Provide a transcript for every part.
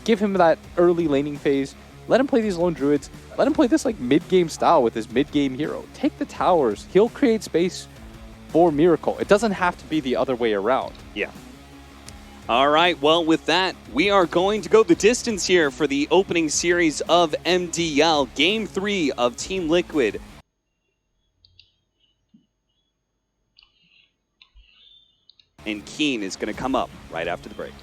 give him that early laning phase. Let him play these lone druids. Let him play this like mid-game style with his mid-game hero. Take the towers. He'll create space for Miracle. It doesn't have to be the other way around. Yeah. All right, well, with that, we are going to go the distance here for the opening series of MDL, Game 3 of Team Liquid. And Keen is going to come up right after the break.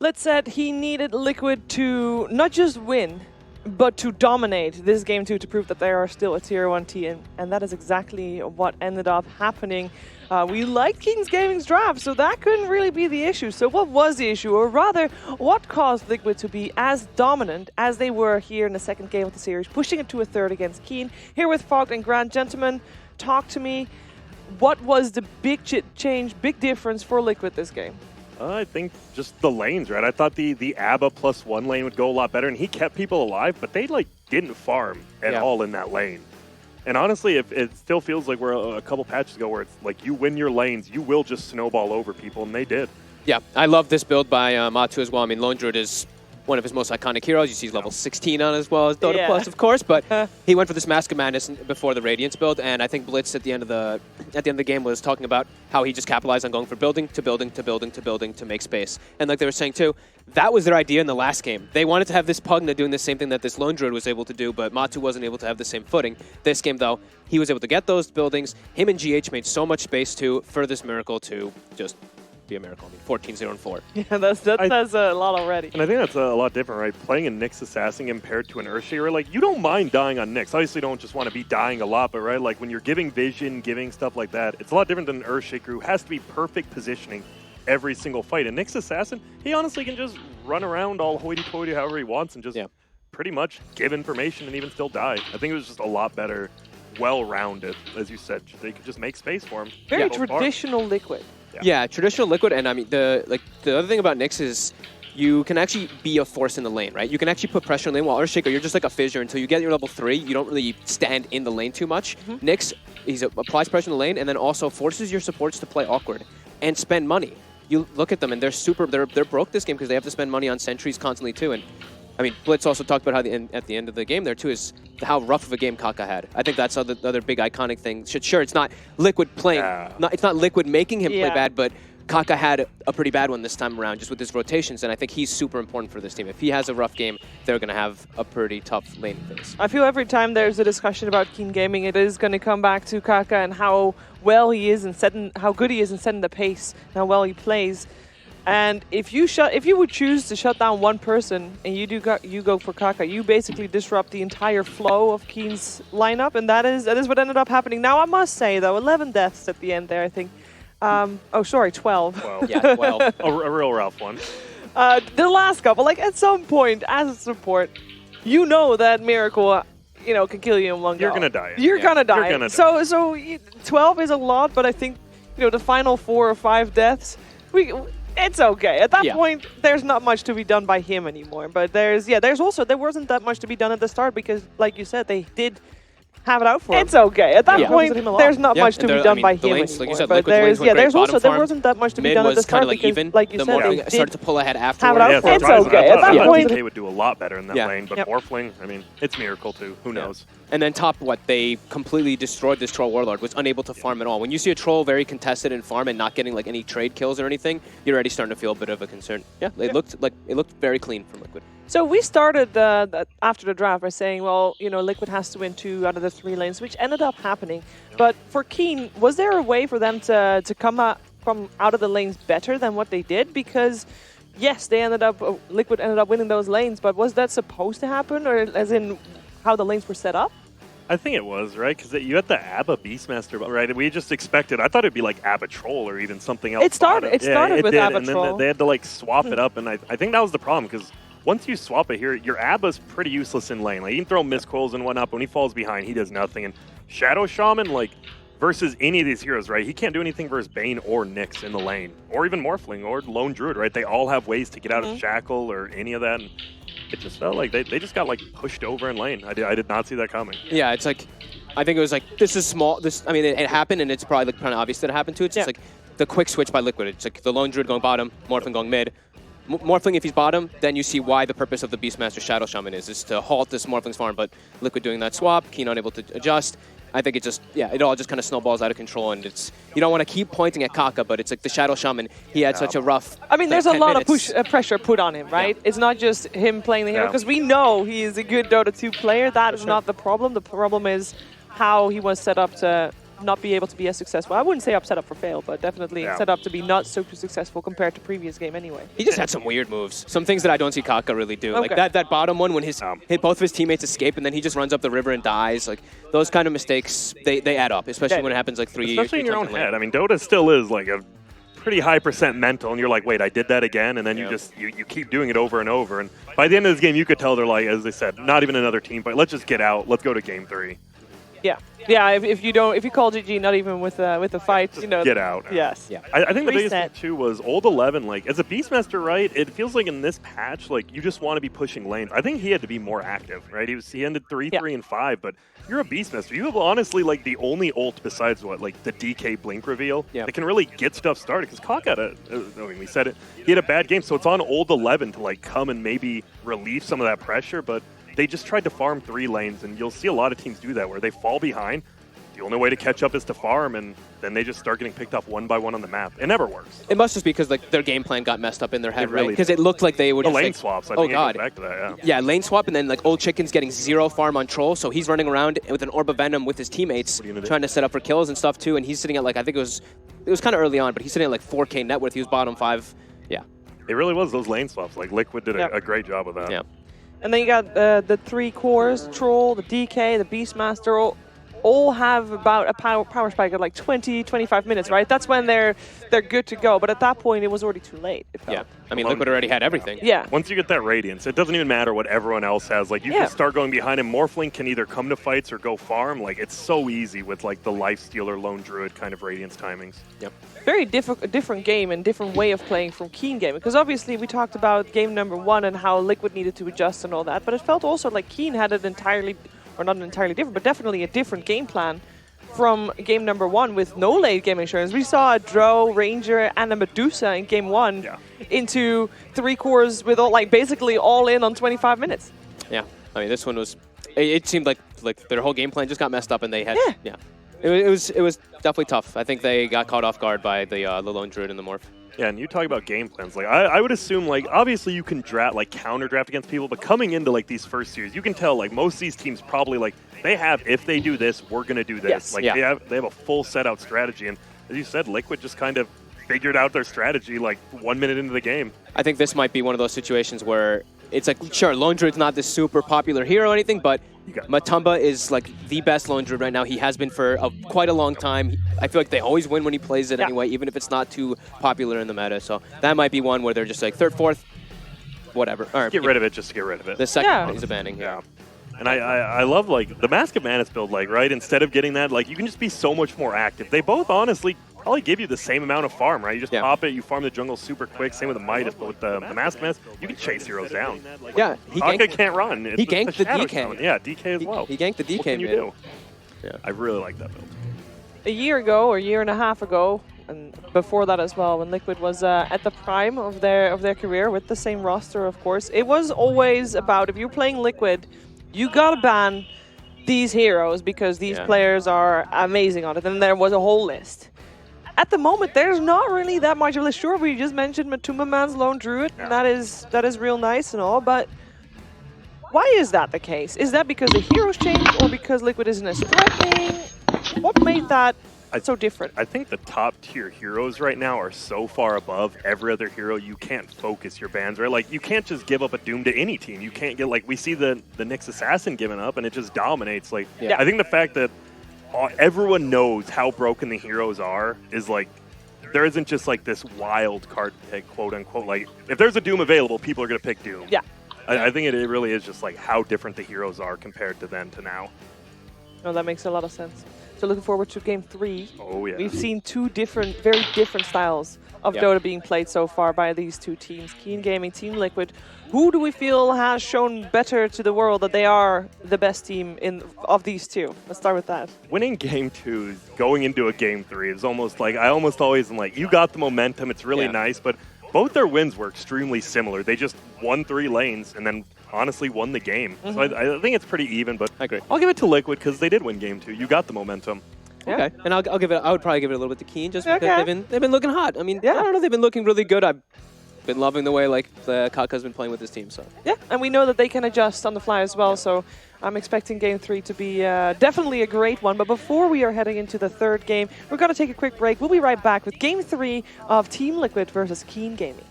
Blitz said he needed Liquid to not just win, but to dominate this game 2 to prove that they are still a tier 1 team, and that is exactly what ended up happening. We liked Keen's Gaming's draft, so that couldn't really be the issue. So what was the issue, or rather, what caused Liquid to be as dominant as they were here in the second game of the series, pushing it to a third against Keen? Here with Fog and Grant. Gentlemen, talk to me. What was the big change, big difference for Liquid this game? I think just the lanes, right? I thought the ABBA +1 lane would go a lot better, and he kept people alive, but they like didn't farm at all in that lane. And honestly, it still feels like we're a couple patches ago where it's like you win your lanes, you will just snowball over people, and they did. Yeah, I love this build by Matu as well. I mean, Lone Druid is one of his most iconic heroes. You see he's level 16 on as well as Dota Plus, of course, but he went for this Mask of Madness before the Radiance build, and I think Blitz at the end of the game was talking about how he just capitalized on going for building to building to building to building to make space. And like they were saying too, that was their idea in the last game. They wanted to have this Pugna doing the same thing that this Lone Druid was able to do, but Matu wasn't able to have the same footing. This game though, he was able to get those buildings. Him and GH made so much space too for this Miracle to just be a miracle. I mean, 14-0-4. Yeah, that's a lot already. And I think that's a lot different, right? Playing a Nyx Assassin compared to an Earthshaker, like, you don't mind dying on Nyx. Obviously, you don't just want to be dying a lot, but, right, like, when you're giving vision, giving stuff like that, it's a lot different than an Earthshaker who has to be perfect positioning every single fight. And Nyx Assassin, he honestly can just run around all hoity-toity however he wants and just pretty much give information and even still die. I think it was just a lot better, well-rounded, as you said. They could just make space for him. Very traditional Liquid. Yeah, traditional Liquid, and I mean the other thing about Nyx is you can actually be a force in the lane, right? You can actually put pressure in the lane, while Earthshaker, you're just like a fissure until you get your level 3. You don't really stand in the lane too much. Nyx, he applies pressure in the lane and then also forces your supports to play awkward and spend money. You look at them and they're broke this game because they have to spend money on sentries constantly too. And I mean, Blitz also talked about how at the end of the game there too is how rough of a game Kaka had. I think that's the other big iconic thing. Sure, it's not Liquid playing, it's not Liquid making him play bad, but Kaka had a pretty bad one this time around just with his rotations, and I think he's super important for this team. If he has a rough game, they're going to have a pretty tough lane phase. I feel every time there's a discussion about Keen Gaming, it is going to come back to Kaka and how well he is in setting, how good he is in setting the pace, and how well he plays. And if you would choose to shut down one person and you go for Kaka, you basically disrupt the entire flow of Keen's lineup, and that is what ended up happening. Now I must say though, 11 deaths at the end there, I think. Oh, sorry, 12. 12. Yeah, 12. a real rough one. The last couple, like at some point as a support, you know that Miracle, can kill you in one go. You're gonna die. You're gonna die. You're gonna die. So 12 is a lot, but I think the final 4 or 5 deaths, it's okay. At that point, there's not much to be done by him anymore. But there wasn't that much to be done at the start because, like you said, they did have it out for him. It's okay. At that point, there's not much to be done by him anymore. Like you said, but there wasn't that much to be done at the start because, like you said, they started to pull ahead afterwards. Have it out for him. It's okay. At that point, they would do a lot better in that lane. But Morphling, I mean, it's Miracle too. Who knows? And then top they completely destroyed this Troll Warlord, was unable to farm at all. When you see a Troll very contested in farm and not getting like any trade kills or anything, you're already starting to feel a bit of a concern. Yeah, it looked very clean from Liquid. So we started after the draft by saying, well, you know, Liquid has to win 2 out of the 3 lanes, which ended up happening. But for Keen, was there a way for them to come out of the lanes better than what they did? Because yes, Liquid ended up winning those lanes, but was that supposed to happen, or as in how the lanes were set up? I think it was, right? Because you had the ABBA Beastmaster, right? We just expected, I thought it'd be like ABBA Troll or even something else. It started with ABBA and Troll. Then they had to like swap it up, and I think that was the problem, because once you swap it here, your ABBA's pretty useless in lane. Like, you can throw mist coils and whatnot, but when he falls behind, he does nothing. And Shadow Shaman, like, versus any of these heroes, right? He can't do anything versus Bane or Nyx in the lane, or even Morphling or Lone Druid, right? They all have ways to get out of Shackle or any of that. And it just felt like they just got like pushed over in lane. I did not see that coming. Yeah, it's like, I think it was like, this is small. I mean, it happened, and it's probably like kind of obvious that it happened too. It's just like the quick switch by Liquid. It's like the Lone Druid going bottom, Morphling going mid. Morphling, if he's bottom, then you see why the purpose of the Beastmaster Shadow Shaman is to halt this Morphling's farm. But Liquid doing that swap, Keen unable to adjust. I think it all just kind of snowballs out of control, and you don't want to keep pointing at Kaka, but it's like the Shadow Shaman, he had such a rough. I mean, there's a lot of pressure put on him, right? Yeah. It's not just him playing the hero, because we know he is a good Dota 2 player. That is not the problem. The problem is how he was set up to not be able to be as successful. I wouldn't say set up for fail, but definitely set up to be not so successful compared to previous game anyway. He just had some weird moves. Some things that I don't see Kaka really do. Okay. Like that bottom one when both of his teammates escape and then he just runs up the river and dies. Like those kind of mistakes, they add up, especially when it happens like especially in your own head. I mean, Dota still is like a pretty high % mental, and you're like, wait, I did that again, and then you keep doing it over and over. And by the end of this game, you could tell they're like, as they said, not even another team fight. Let's just get out. Let's go to game 3. Yeah. If you call GG, not even with a fight, you know, get out. Yes. Yeah. I think the biggest thing too was old 11. Like as a Beastmaster, right? It feels like in this patch, like you just want to be pushing lanes. I think he had to be more active, right? He ended 3-3 and 5, but you're a Beastmaster. You have honestly like the only ult besides like the DK blink reveal that can really get stuff started. Because Kak had we said it, he had a bad game, so it's on old 11 to like come and maybe relieve some of that pressure, but. They just tried to farm 3 lanes, and you'll see a lot of teams do that, where they fall behind. The only way to catch up is to farm, and then they just start getting picked off one by one on the map. It never works. It must just be because like their game plan got messed up in their head, really right? Because it looked like they would just lane swaps. I think it goes back to that, yeah, lane swap, and then like Old Chicken's getting 0 farm on Troll, so he's running around with an Orb of Venom with his teammates, trying to set up for kills and stuff too. And he's sitting at like, I think it was kind of early on, but he's sitting at like 4K net worth. He was bottom 5. Yeah, it really was those lane swaps. Like Liquid did a great job of that. Yeah. And then you got the 3 cores, Troll, the DK, the Beastmaster, all have about a power spike of like 20, 25 minutes, right? That's when they're good to go. But at that point, it was already too late. Yeah, I mean, Liquid already had everything. Yeah. Once you get that Radiance, it doesn't even matter what everyone else has. Like, you can start going behind him. Morphling can either come to fights or go farm. Like, it's so easy with, like, the Lifestealer, Lone Druid kind of Radiance timings. Yep. Very different game and different way of playing from Keen game. Because obviously, we talked about game number 1 and how Liquid needed to adjust and all that. But it felt also like Keen had an entirely, or not entirely different, but definitely a different game plan from game number 1 with no late game insurance. We saw a Drow, Ranger, and a Medusa in game 1 into 3 cores with basically all in on 25 minutes. Yeah, I mean, this one was, it seemed like their whole game plan just got messed up, and they had, It was definitely tough. I think they got caught off guard by the Lone Druid and the Morph. Yeah, and you talk about game plans. Like, I would assume, like, obviously you can counter draft against people, but coming into, like, these first series, you can tell, like, most of these teams probably, like, they have, if they do this, we're going to do this. Yes. Like, they have a full set-out strategy. And as you said, Liquid just kind of figured out their strategy, like, 1 minute into the game. I think this might be one of those situations where it's like, sure, Lone Druid's not this super popular hero or anything, but Matumba is like the best Lone Druid right now. He has been for quite a long time. I feel like they always win when he plays it anyway, even if it's not too popular in the meta. So that might be one where they're just like 3rd, 4th, whatever. Or, get rid of it just to get rid of it. The second is a banning. Yeah. And I love, like, the Mask of Manus build, like, right? Instead of getting that, like, you can just be so much more active. They both, honestly, probably give you the same amount of farm, right? You just pop it, you farm the jungle super quick. Same with the Midas, but with the Mask of Manus, you can chase heroes down. Yeah. Kaka can't run. He ganked the DK. Shaman. Yeah, DK as well. He ganked the DK, What can you do? Yeah. I really like that build. A year ago, or a year and a half ago, and before that as well, when Liquid was at the prime of their career with the same roster, of course, it was always about, if you're playing Liquid, you gotta ban these heroes because these players are amazing on it. And there was a whole list. At the moment, there's not really that much of a list. Sure, we just mentioned Matumba Man's Lone Druid, and that is real nice and all, but Why is that the case? Is that because the heroes changed or because Liquid isn't as threatening? What made that so different? I think the top tier heroes right now are so far above every other hero, you can't focus your bans, right? Like, you can't just give up a Doom to any team. You can't get, like, we see the Nyx Assassin giving up and it just dominates. Like, Yeah. I think the fact that everyone knows how broken the heroes are is, like, there isn't just, like, this wild card pick, quote unquote. Like, if there's a Doom available, people are going to pick Doom. Yeah. I think it really is just, like, how different the heroes are compared to then to now. Oh, that makes a lot of sense. So looking forward to game 3. Oh, yeah. We've seen two very different styles of Yep. Dota being played so far by these two teams, Keen Gaming, Team Liquid. Who do we feel has shown better to the world that they are the best team of these two? Let's start with that. Winning game 2, going into a game 3 is almost like, I almost always am like, you got the momentum, it's really Yeah. nice, but both their wins were extremely similar. They just won 3 lanes and then honestly won the game. So I think it's pretty even, but I agree. I'll give it to Liquid because they did win game 2. You got the momentum. Yeah. Okay, and I'll give it. I would probably give it a little bit to Keen just because Okay. they've been looking hot. I mean, Yeah. I don't know, they've been looking really good. I've been loving the way like the Kaka's been playing with this team. So Yeah, and we know that they can adjust on the fly as well, so I'm expecting game 3 to be definitely a great one. But before we are heading into the third game, we're going to take a quick break. We'll be right back with game 3 of Team Liquid versus Keen Gaming.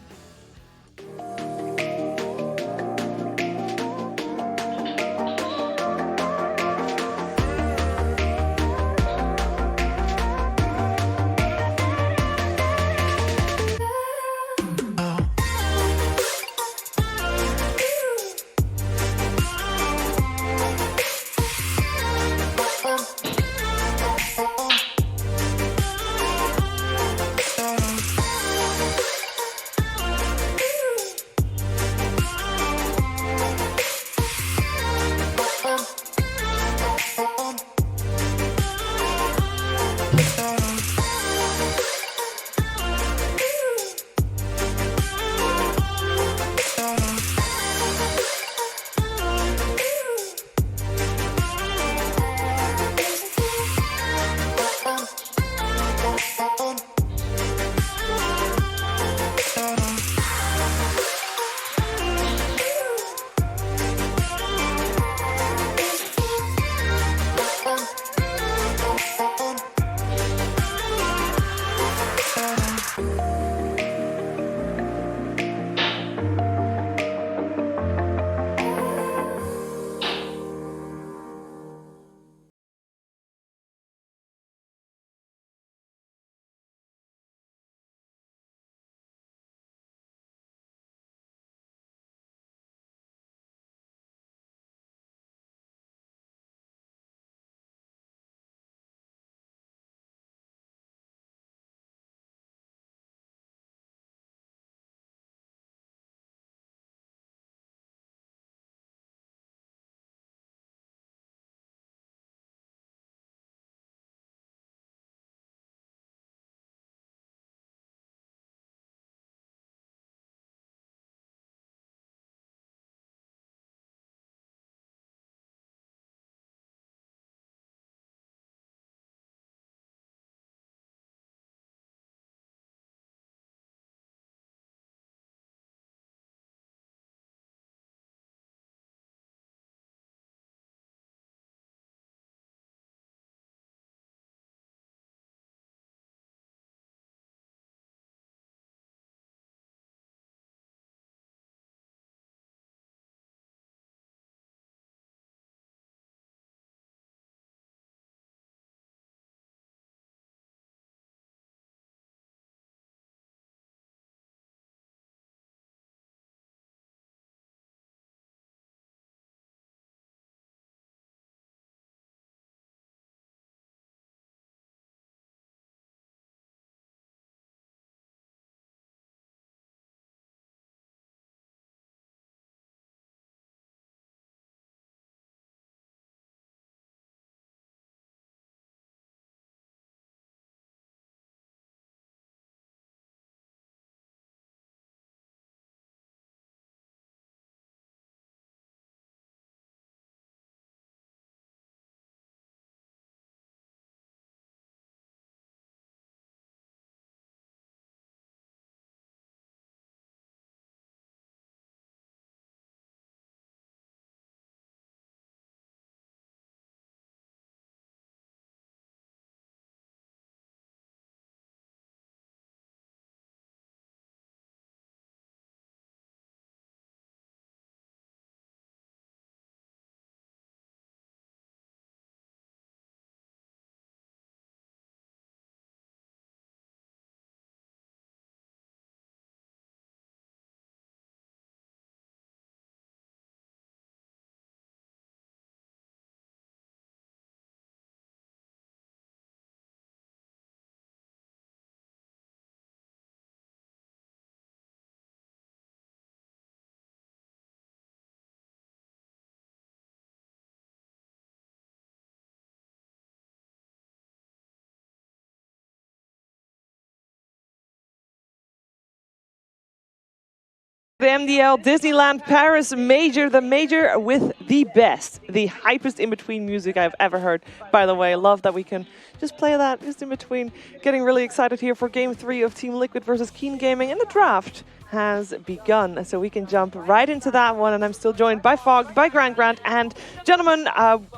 The MDL Disneyland Paris Major, the major with the best, the hypest in-between music I've ever heard. By the way, I love that we can just play that just in between. Getting really excited here for Game 3 of Team Liquid versus Keen Gaming, and the draft has begun. So we can jump right into that one, and I'm still joined by Fog, by Grant, and gentlemen,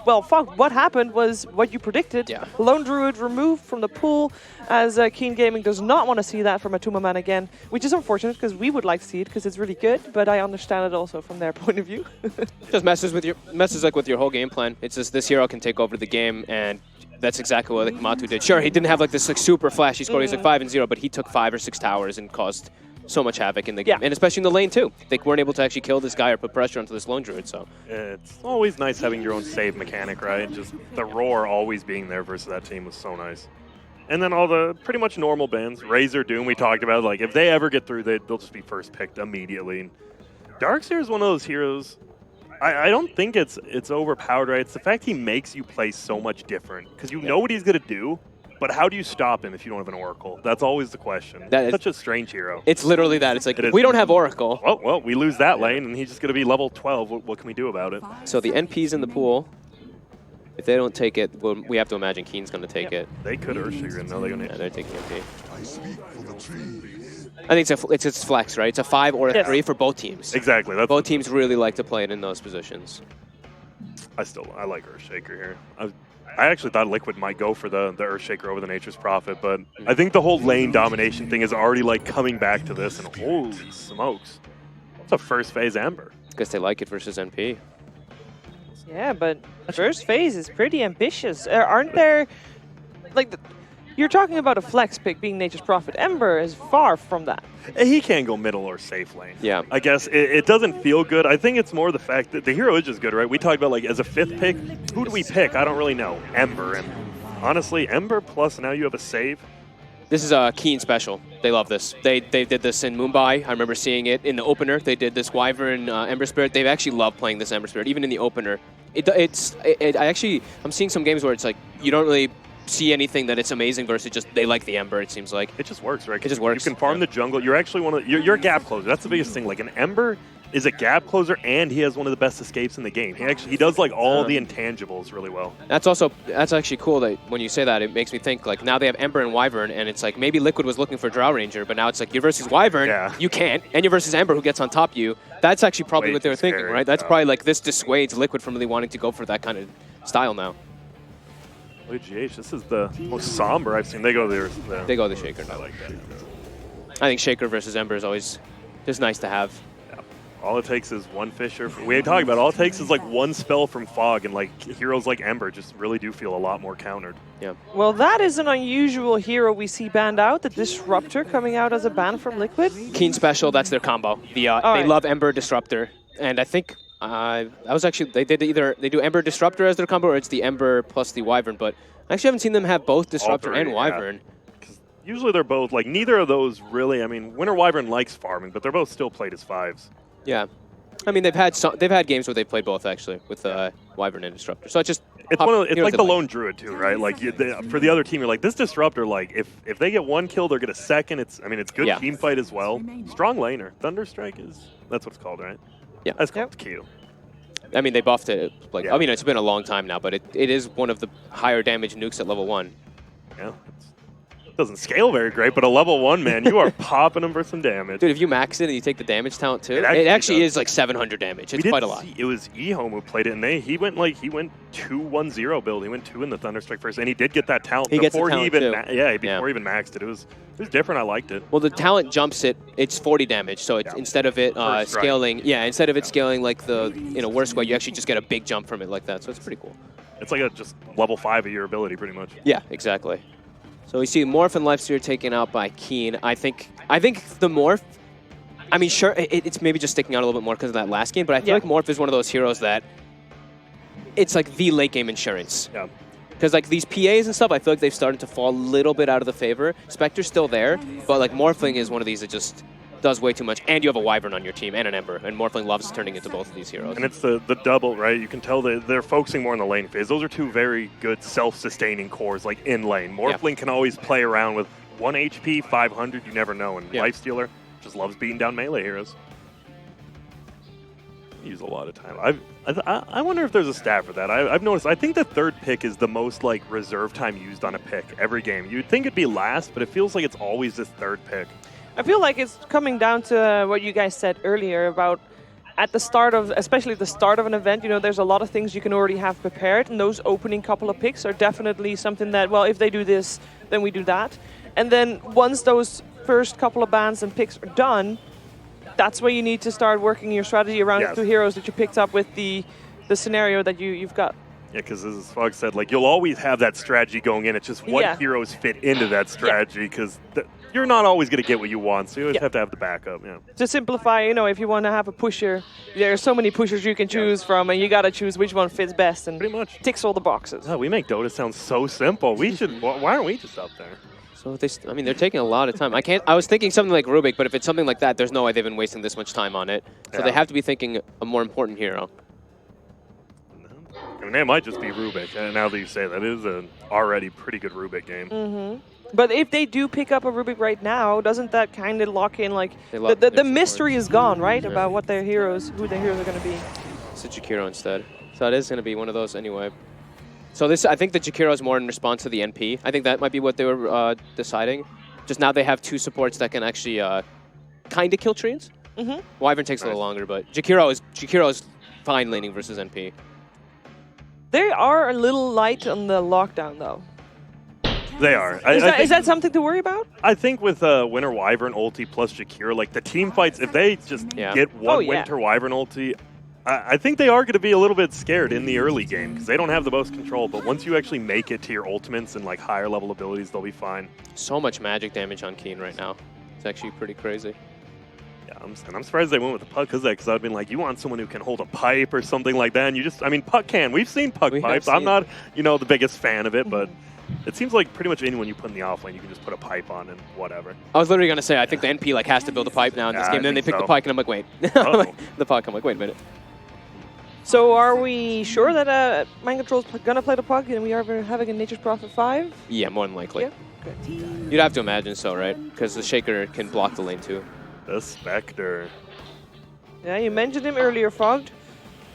well, Fog, what happened was what you predicted. Yeah. Lone Druid removed from the pool, as Keen Gaming does not want to see that from a Tuma man again, which is unfortunate because we would like to see it because it's really good, but I understand it also from their point of view. Just messes like with your whole game plan. It's just this hero can take over the game, and that's exactly what Matu did. Sure, he didn't have like this like super flashy score. He's like 5-0, but he took 5 or 6 towers and caused so much havoc in the game, and especially in the lane too. They weren't able to actually kill this guy or put pressure onto this lone druid. So it's always nice having your own save mechanic, right? Just the roar always being there versus that team was so nice. And then all the pretty much normal bans, Razor, Doom, we talked about, like if they ever get through, they'll just be first picked immediately. Darkseer is one of those heroes. I don't think it's overpowered, right? It's the fact he makes you play so much different because you know what he's gonna do. But how do you stop him if you don't have an Oracle? That's always the question. That is such a strange hero. It's literally that. It's like, we don't have Oracle. Well, we lose that lane, and he's just going to be level 12. What can we do about it? So the NP's in the pool. If they don't take it, well, we have to imagine Keen's going to take it. They could Earthshaker, and no, they're going to. Yeah, they're taking NP. I think it's flex, right? It's a 5 or a 3 for both teams. Exactly. That's both teams really like to play it in those positions. I like Earthshaker here. I actually thought Liquid might go for the Earthshaker over the Nature's Prophet, but I think the whole lane domination thing is already like coming back to this, and holy smokes. It's a first phase Ember. Because they like it versus NP. Yeah, but first phase is pretty ambitious. Aren't there, like, you're talking about a flex pick being Nature's Prophet. Ember is far from that. He can go middle or safe lane. Yeah. I guess it doesn't feel good. I think it's more the fact that the hero is just good, right? We talked about, like, as a 5th pick, who do we pick? I don't really know. Ember. And honestly, Ember plus now you have a save. This is a Keen special. They love this. They did this in Mumbai. I remember seeing it in the opener. They did this Wyvern Ember Spirit. They actually love playing this Ember Spirit, even in the opener. I'm seeing some games where it's like, you don't really see anything that it's amazing versus just they like the Ember, it seems like. It just works, right? It just works. You can farm the jungle. You're actually you're a gap closer. That's the biggest thing. Like an Ember is a gap closer, and he has one of the best escapes in the game. He does like all the intangibles really well. That's actually cool that when you say that, it makes me think like now they have Ember and Wyvern, and it's like maybe Liquid was looking for Drow Ranger, but now it's like you're versus Wyvern, you can't, and you're versus Ember who gets on top of you. That's actually probably what they were thinking, right? That's probably like this dissuades Liquid from really wanting to go for that kind of style now. Look at GH, this is the most somber I've seen. They go the Shaker. I like that. I think Shaker versus Ember is always just nice to have. Yeah. All it takes is one Fisher. We had talked about all it takes is like one spell from Fog, and like heroes like Ember just really do feel a lot more countered. Yeah. Well, that is an unusual hero we see banned out. The Disruptor coming out as a ban from Liquid. Keen special, that's their combo. They love Ember Disruptor, and I think that was actually they do Ember Disruptor as their combo, or it's the Ember plus the Wyvern. But I actually haven't seen them have both Disruptor and Wyvern. Usually they're both like neither of those really. I mean, Winter Wyvern likes farming, but they're both still played as 5s. Yeah, I mean they've had games where they played both actually with Wyvern and Disruptor. So it's like the lone druid too, right? Like for the other team, you're like this Disruptor. Like if they get one kill, they'll get a second. It's good team fight as well. Strong laner. Thunderstrike that's what it's called, right? Yeah, that's called Q. I mean, they buffed it. Like, I mean, it's been a long time now, but it is one of the higher damage nukes at level 1. Yeah, it doesn't scale very great, but a level 1, man, you are popping them for some damage. Dude, if you max it and you take the damage talent too, it actually is like 700 damage. It's quite a lot. It was Ehome who played it, and he went 2-1-0 build. He went 2 in the Thunderstrike first, and he did get that talent before he even maxed it. It was different. I liked it. Well, the talent jumps it. It's 40 damage, so instead of it scaling, scaling like the in a worse way, you actually just get a big jump from it like that. So it's pretty cool. It's like a just level 5 of your ability, pretty much. Yeah, exactly. So we see Morph and Lifesteal taken out by Keen. I think the Morph, I mean, sure, it's maybe just sticking out a little bit more because of that last game, but I feel like Morph is one of those heroes that it's like the late game insurance. Yeah. Because like these PAs and stuff, I feel like they've started to fall a little bit out of the favor. Spectre's still there, but like Morphling is one of these that just does way too much. And you have a Wyvern on your team and an Ember, and Morphling loves turning into both of these heroes. And it's the double, right? You can tell that they're focusing more on the lane phase. Those are two very good self-sustaining cores, like in lane. Morphling can always play around with 1 HP, 500, you never know. And Lifestealer just loves beating down melee heroes. Use a lot of time. I wonder if there's a stat for that. I've noticed. I think the third pick is the most like reserve time used on a pick every game. You'd think it'd be last, but it feels like it's always this third pick. I feel like it's coming down to what you guys said earlier about at the start of, especially the start of an event, you know, there's a lot of things you can already have prepared, and those opening couple of picks are definitely something that, well, if they do this, then we do that. And then once those first couple of bans and picks are done, that's where you need to start working your strategy around the 2 heroes that you picked up with the scenario that you've got. Yeah, because as Fog said, like you'll always have that strategy going in. It's just what heroes fit into that strategy, because you're not always going to get what you want, so you always have to have the backup. Yeah. To simplify, you know, if you want to have a pusher, there are so many pushers you can choose from, and you got to choose which one fits best and pretty much ticks all the boxes. Oh, we make Dota sound so simple. We should. Why aren't we just up there? So I mean, they're taking a lot of time. I was thinking something like Rubik, but if it's something like that, there's no way they've been wasting this much time on it. So they have to be thinking a more important hero. I mean, it might just be Rubik. And now that you say that, it is an already pretty good Rubik game. Mm-hmm. But if they do pick up a Rubik right now, doesn't that kind of lock in, like, the mystery is gone, right? About what their heroes, who their heroes are going to be. It's a Jakiro instead. So it is going to be one of those anyway. So this, I think the Jakiro is more in response to the NP. I think that might be what they were deciding. Just now they have 2 supports that can actually kind of kill Treants. Mm-hmm. Wyvern takes a little longer, but Jakiro is fine laning versus NP. They are a little light on the lockdown, though. They are. Is that something to worry about? I think with Winter Wyvern ulti plus Jakiro, like the team fights, if they just get one Winter Wyvern ulti, I think they are going to be a little bit scared in the early game because they don't have the most control. But once you actually make it to your ultimates and like higher level abilities, they'll be fine. So much magic damage on Keen right now. It's actually pretty crazy. Yeah, I'm surprised they went with the Puck because I've been like, you want someone who can hold a pipe or something like that, and you just, I mean, Puck can. We've seen Puck pipes. I'm not, the biggest fan of it, but it seems like pretty much anyone you put in the offlane, you can just put a pipe on and whatever. I was literally going to say, I think the NP like has to build a pipe now in this game. And then they pick the Puck, and I'm like, wait. The Puck, I'm like, wait a minute. So are we sure that Mind Control's going to play the Puck and we are having a Nature's Prophet 5? Yeah, more than likely. Yeah? Okay. You'd have to imagine so, right? Because the Shaker can block the lane too. The Spectre. Yeah, you mentioned him earlier, Fogged.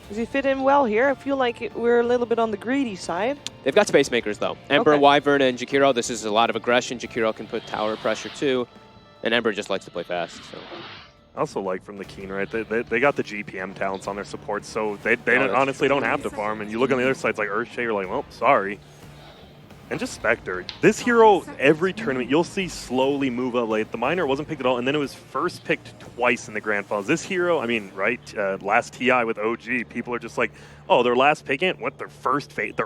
Does he fit in well here? I feel like we're a little bit on the greedy side. They've got space makers, though. Ember, Wyvern, and Jakiro. This is a lot of aggression. Jakiro can put tower pressure, too. And Ember just likes to play fast. So. I also like from the Keen, right? They got the GPM talents on their support, so they honestly don't have to farm. And you look on the other sides like Earthshake, you're like, well, sorry. And just Spectre. This hero, every tournament, you'll see slowly move up late. The Miner wasn't picked at all, and then it was first picked twice in the Grand Finals. This hero, I mean, right, last TI with OG, people are just like, oh, their last picking it? What, their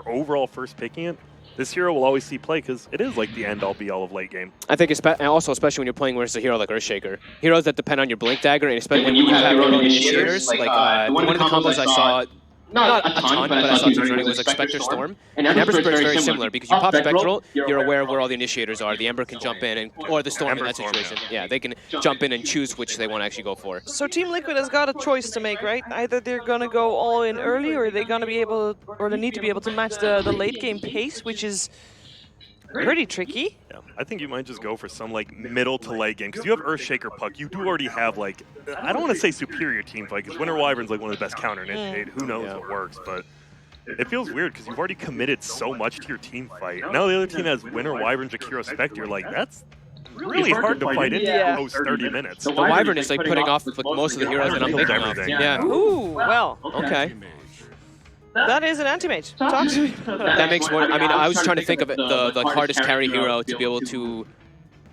overall first picking it? This hero will always see play because it is like the end-all be-all of late game. I think also, especially when you're playing versus a hero like Earthshaker. Heroes that depend on your Blink Dagger, and especially when you have your own initiators. Like one of the combos I saw, not a ton, but I saw teams running was like Spectre Storm. And Ember Spirit is very similar because you pop Spectral, you're aware of where all the initiators are. The Ember can jump in, or the Storm in that situation. Yeah, they can jump in and choose which they want to actually go for. So Team Liquid has got a choice to make, right? Either they're going to go all in early, or they're going to be able, or they need to be able to match the late game pace, which is pretty tricky. Yeah, I think you might just go for some like middle to late game because you have Earthshaker Puck. You do already have like, I don't want to say superior team fight because Winter Wyvern's like one of the best counter initiate. Who knows what works, but it feels weird because you've already committed so much to your team fight. Now the other team has Winter Wyvern, Jakiro, Spectre. Like that's really hard to fight into those 30 minutes. The Wyvern is like putting off like, most of the heroes that I'm thinking of. Yeah. Ooh, well. Okay. That is an anti-mage. Talk to me. That makes more. I mean, I was trying to think of it, the hardest carry hero to be able to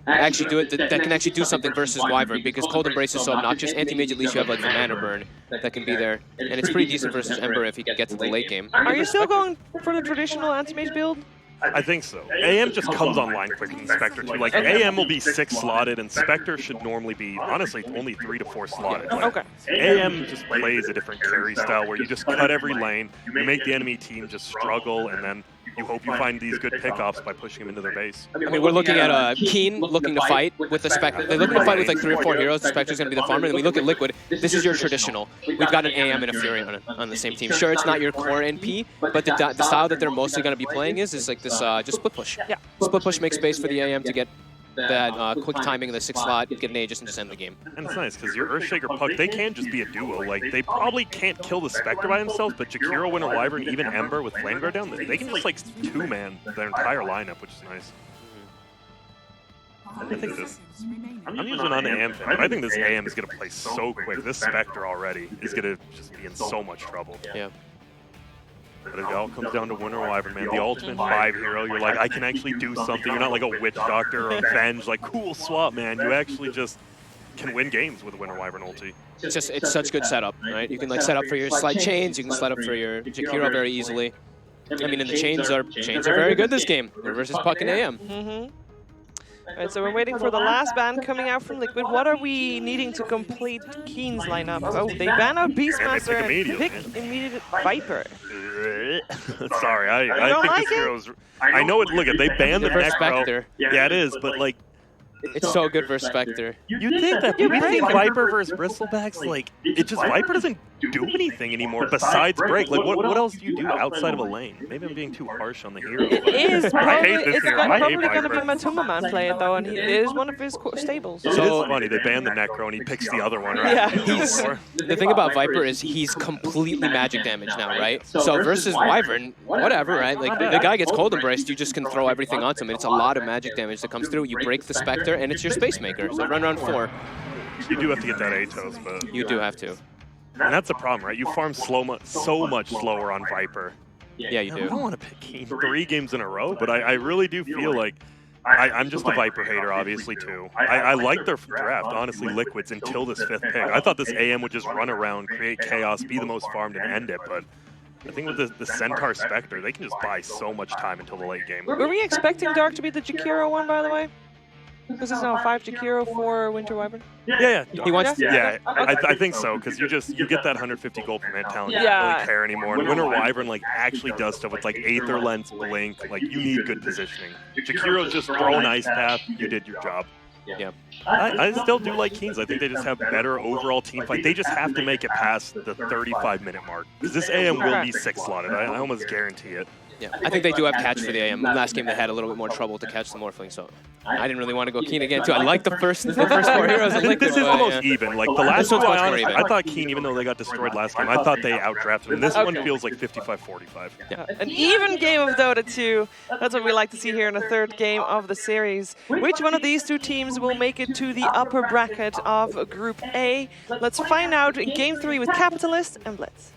actually do it, that can actually do something versus Wyvern, because Cold Embrace is so obnoxious. Anti-mage, at least you have like the mana burn that can be there, and it's pretty decent versus Ember if he can get to the late game. Are you still going for the traditional anti-mage build? I think so. AM just comes online quicker than Spectre too. Like AM will be 6 slotted, and Spectre should normally be honestly only 3 to 4 slotted. Like, okay. AM just plays a different carry style where you just cut every lane, you make the enemy team just struggle, and then you hope you find these good pickoffs by pushing them into their base. I mean, we're looking at Keen looking to fight with the Spectre. They're looking to fight with like 3 or 4 heroes. The Spectre's going to be the farmer. And we look at Liquid. This is your traditional. We've got an AM and a Fury on the same team. Sure, it's not your core NP, but the style that they're mostly going to be playing is like this just split push. Yeah. Split push makes space for the AM to get that quick timing in the 6th slot, get an Aegis, and just end the game. And it's nice because your Earthshaker Puck, they can just be a duo. Like, they probably can't kill the Spectre by themselves, but Jakiro, Winter Wyvern, even Ember with Flame Guard down, they can just like 2-man their entire lineup, which is nice. I think this. I'm usually not an AM fan, but I think this AM is going to play so quick. This Spectre already is going to just be in so much trouble. Yeah. But it all comes down to Winter Wyvern, man. The ultimate 5 hero. You're like, I can actually do something. You're not like a Witch Doctor or a Venge. Like, cool swap, man. You actually just can win games with a Winter Wyvern ulti. It's such good setup, right? You can like set up for your slide chains. You can set up for your Jakiro very easily. I mean, and the chains are very good this game versus Puck and AM. All right, so we're waiting for the last ban coming out from Liquid. What are we needing to complete Keen's lineup? Oh, they ban out Beastmaster and pick immediate Viper. Sorry, I think this hero's... I know it. Look, they banned the Necro. Spectre. Yeah, it is, but like... It's so good for Spectre. You think that Viper versus Bristlebacks, like, it just, Viper doesn't do anything anymore besides break. Like, what else do you do outside of a lane? Maybe I'm being too harsh on the hero. It is probably, this hero. I hate probably going to be Viper. Matumbaman play it though, and it is one of his stables. So it's funny, they banned the Necro and he picks the other one, right? Yeah. The thing about Viper is he's completely magic damage now, right? So versus Wyvern, whatever, right? Like the guy gets cold embraced, you just can throw everything onto him, and it's a lot of magic damage that comes through. You break the Spectre, and it's your Space Maker. So run round 4. You do have to get that Atos, but... You do have to. And that's the problem, right? You farm so much slower on Viper. Yeah, you I do. don't want to pick Keen 3 games in a row, but I really do feel like I'm just a Viper hater, obviously, too. I like their draft, honestly, Liquids, until this 5th pick. I thought this AM would just run around, create chaos, be the most farmed, and end it, but I think with the Centaur Spectre, they can just buy so much time until the late game. Were we expecting Dark to be the Jakiro one, by the way? This is now 5 Jakiro, 4 Winter Wyvern. Yeah. He wants. Yeah, I think so, because you get that 150 gold from that talent. You don't really care anymore. And Winter Wyvern like actually does stuff with like Aether Lens, Blink. Like you need good positioning. Jakiro's just throw an Ice Path. You did your job. Yeah. I still do like Keens. I think they just have better overall team fight. They just have to make it past the 35-minute mark. Because this AM will be 6-slotted. I almost guarantee it. Yeah, I think they do have catch for the AM. Last game they had a little bit more trouble to catch the Morphling, so I didn't really want to go Keen again too. I like the first 4 heroes. This is almost yeah. even. Like the last This one's one, much more even. I thought Keen, even though they got destroyed last game, I thought they outdrafted them. This one feels like 55-45. Yeah. An even game of Dota 2. That's what we like to see here in the 3rd game of the series. Which one of these 2 teams will make it to the upper bracket of Group A? Let's find out in Game 3 with Capitalist and Blitz.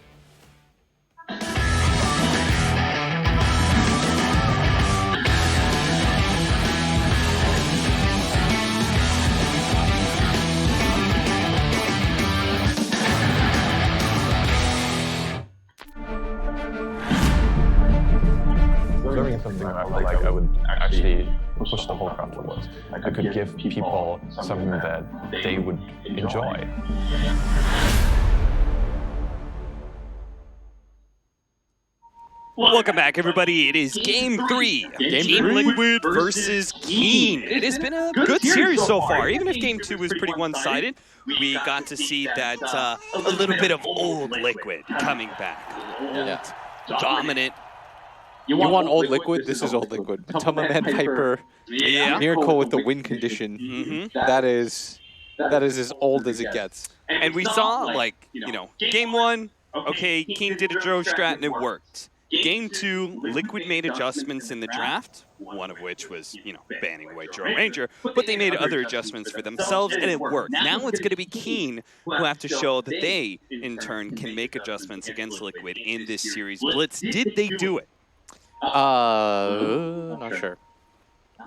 Observing is something I felt like I would actually push the whole craft towards. I could give people something that they would enjoy. Welcome back, everybody. It is Game 3. Team Liquid versus Keen. It has been a good series so far. Even if Game 2 was pretty one-sided, we got to see that a little bit of old Liquid coming back. Old, dominant. You want old Liquid? This is old Liquid. Matumbaman Viper, Yeah. Miracle with the win condition. That is as old as it gets. And we saw, like, Game 1, okay, Keen did a Drow strat and it worked. Game 2, Liquid made adjustments in the draft, one of which was, banning away Drow Ranger, but they made other adjustments for themselves and it worked. Now it's going to be Keen who have to show that they, in turn, can make adjustments against Liquid in this series. Blitz, did they do it? Not sure.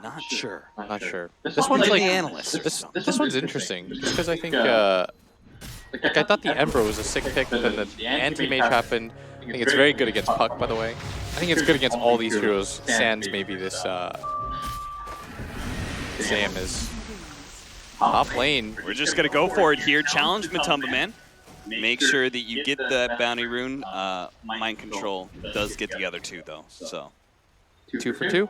Not sure. Not sure. This one's like analyst. This one's interesting, just because I think, like I thought the Ember was a sick pick, but then the anti-mage happened. I think it's very good against Puck, by the way. I think it's good against all these heroes. Sans maybe this Sam is top lane. We're just going to go for it here. Challenge Matumbaman. Make sure that you get that bounty rune. Mind Control does get the other 2, though. So 2 for 2.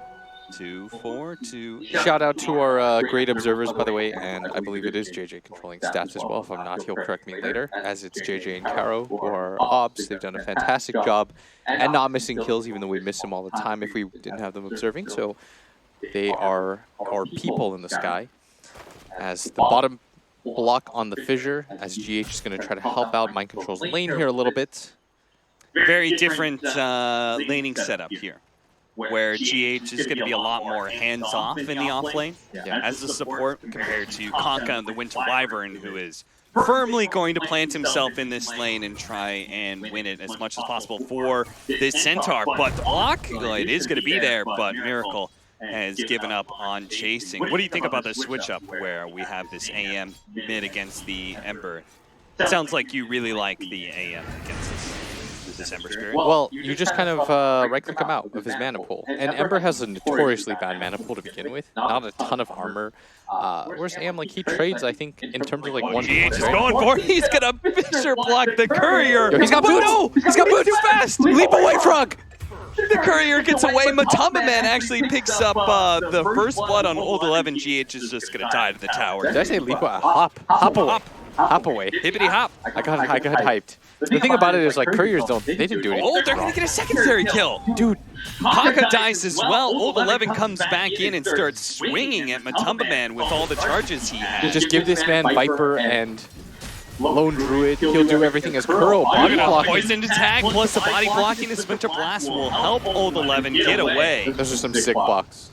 2 for 2. Shout out to our great observers, by the way, and I believe it is JJ controlling stats as well. If I'm not, he'll correct me later, as it's JJ and Caro who are ops. They've done a fantastic job and not missing kills, even though we miss them all the time if we didn't have them observing. So they are our people in the sky. As the bottom block on the fissure, as GH is going to try to help out Mind Control's lane here a little bit. Very different laning setup here, where GH is going to be a lot more hands-off in the off lane as a support compared to Kaka and the Winter Wyvern, who is firmly going to plant himself in this lane and try and win it as much as possible for this Centaur. But the block, it is going to be there, but Miracle has given up on chasing. What do you think about the switch-up where we have this AM mid against the Ember? It sounds like you really like the AM against this Ember Spirit. Well, you just kind of right-click him out of his mana pool. And Ember has a notoriously bad mana pool to begin with. Not a ton of armor. Whereas AM, like, he trades, I think, in terms of, like, one... GH is going for it. He's going to Fissure block the Courier. Yo, he's got boots! No! He's got boots! Too fast! Leap away, Frog! The Courier gets away. Matumba Man actually picks up the first blood on Old 11. GH is just going to die to the tower. Did I say leap away? Hop. Hop away. Hop away. Hippity hop. I got hyped. The thing about it is, like, Couriers they didn't do anything. Oh, they're going to get a secondary kill. Dude. Kaka dies as well. Old 11 comes back in and starts swinging at Matumba Man with all the charges he has. Just give this man Viper and Lone Druid. He'll do everything as Kuro. Body blocking. Poisoned attack plus the body blocking. This Winter Blast will help Old 11 get away. Those are some sick blocks.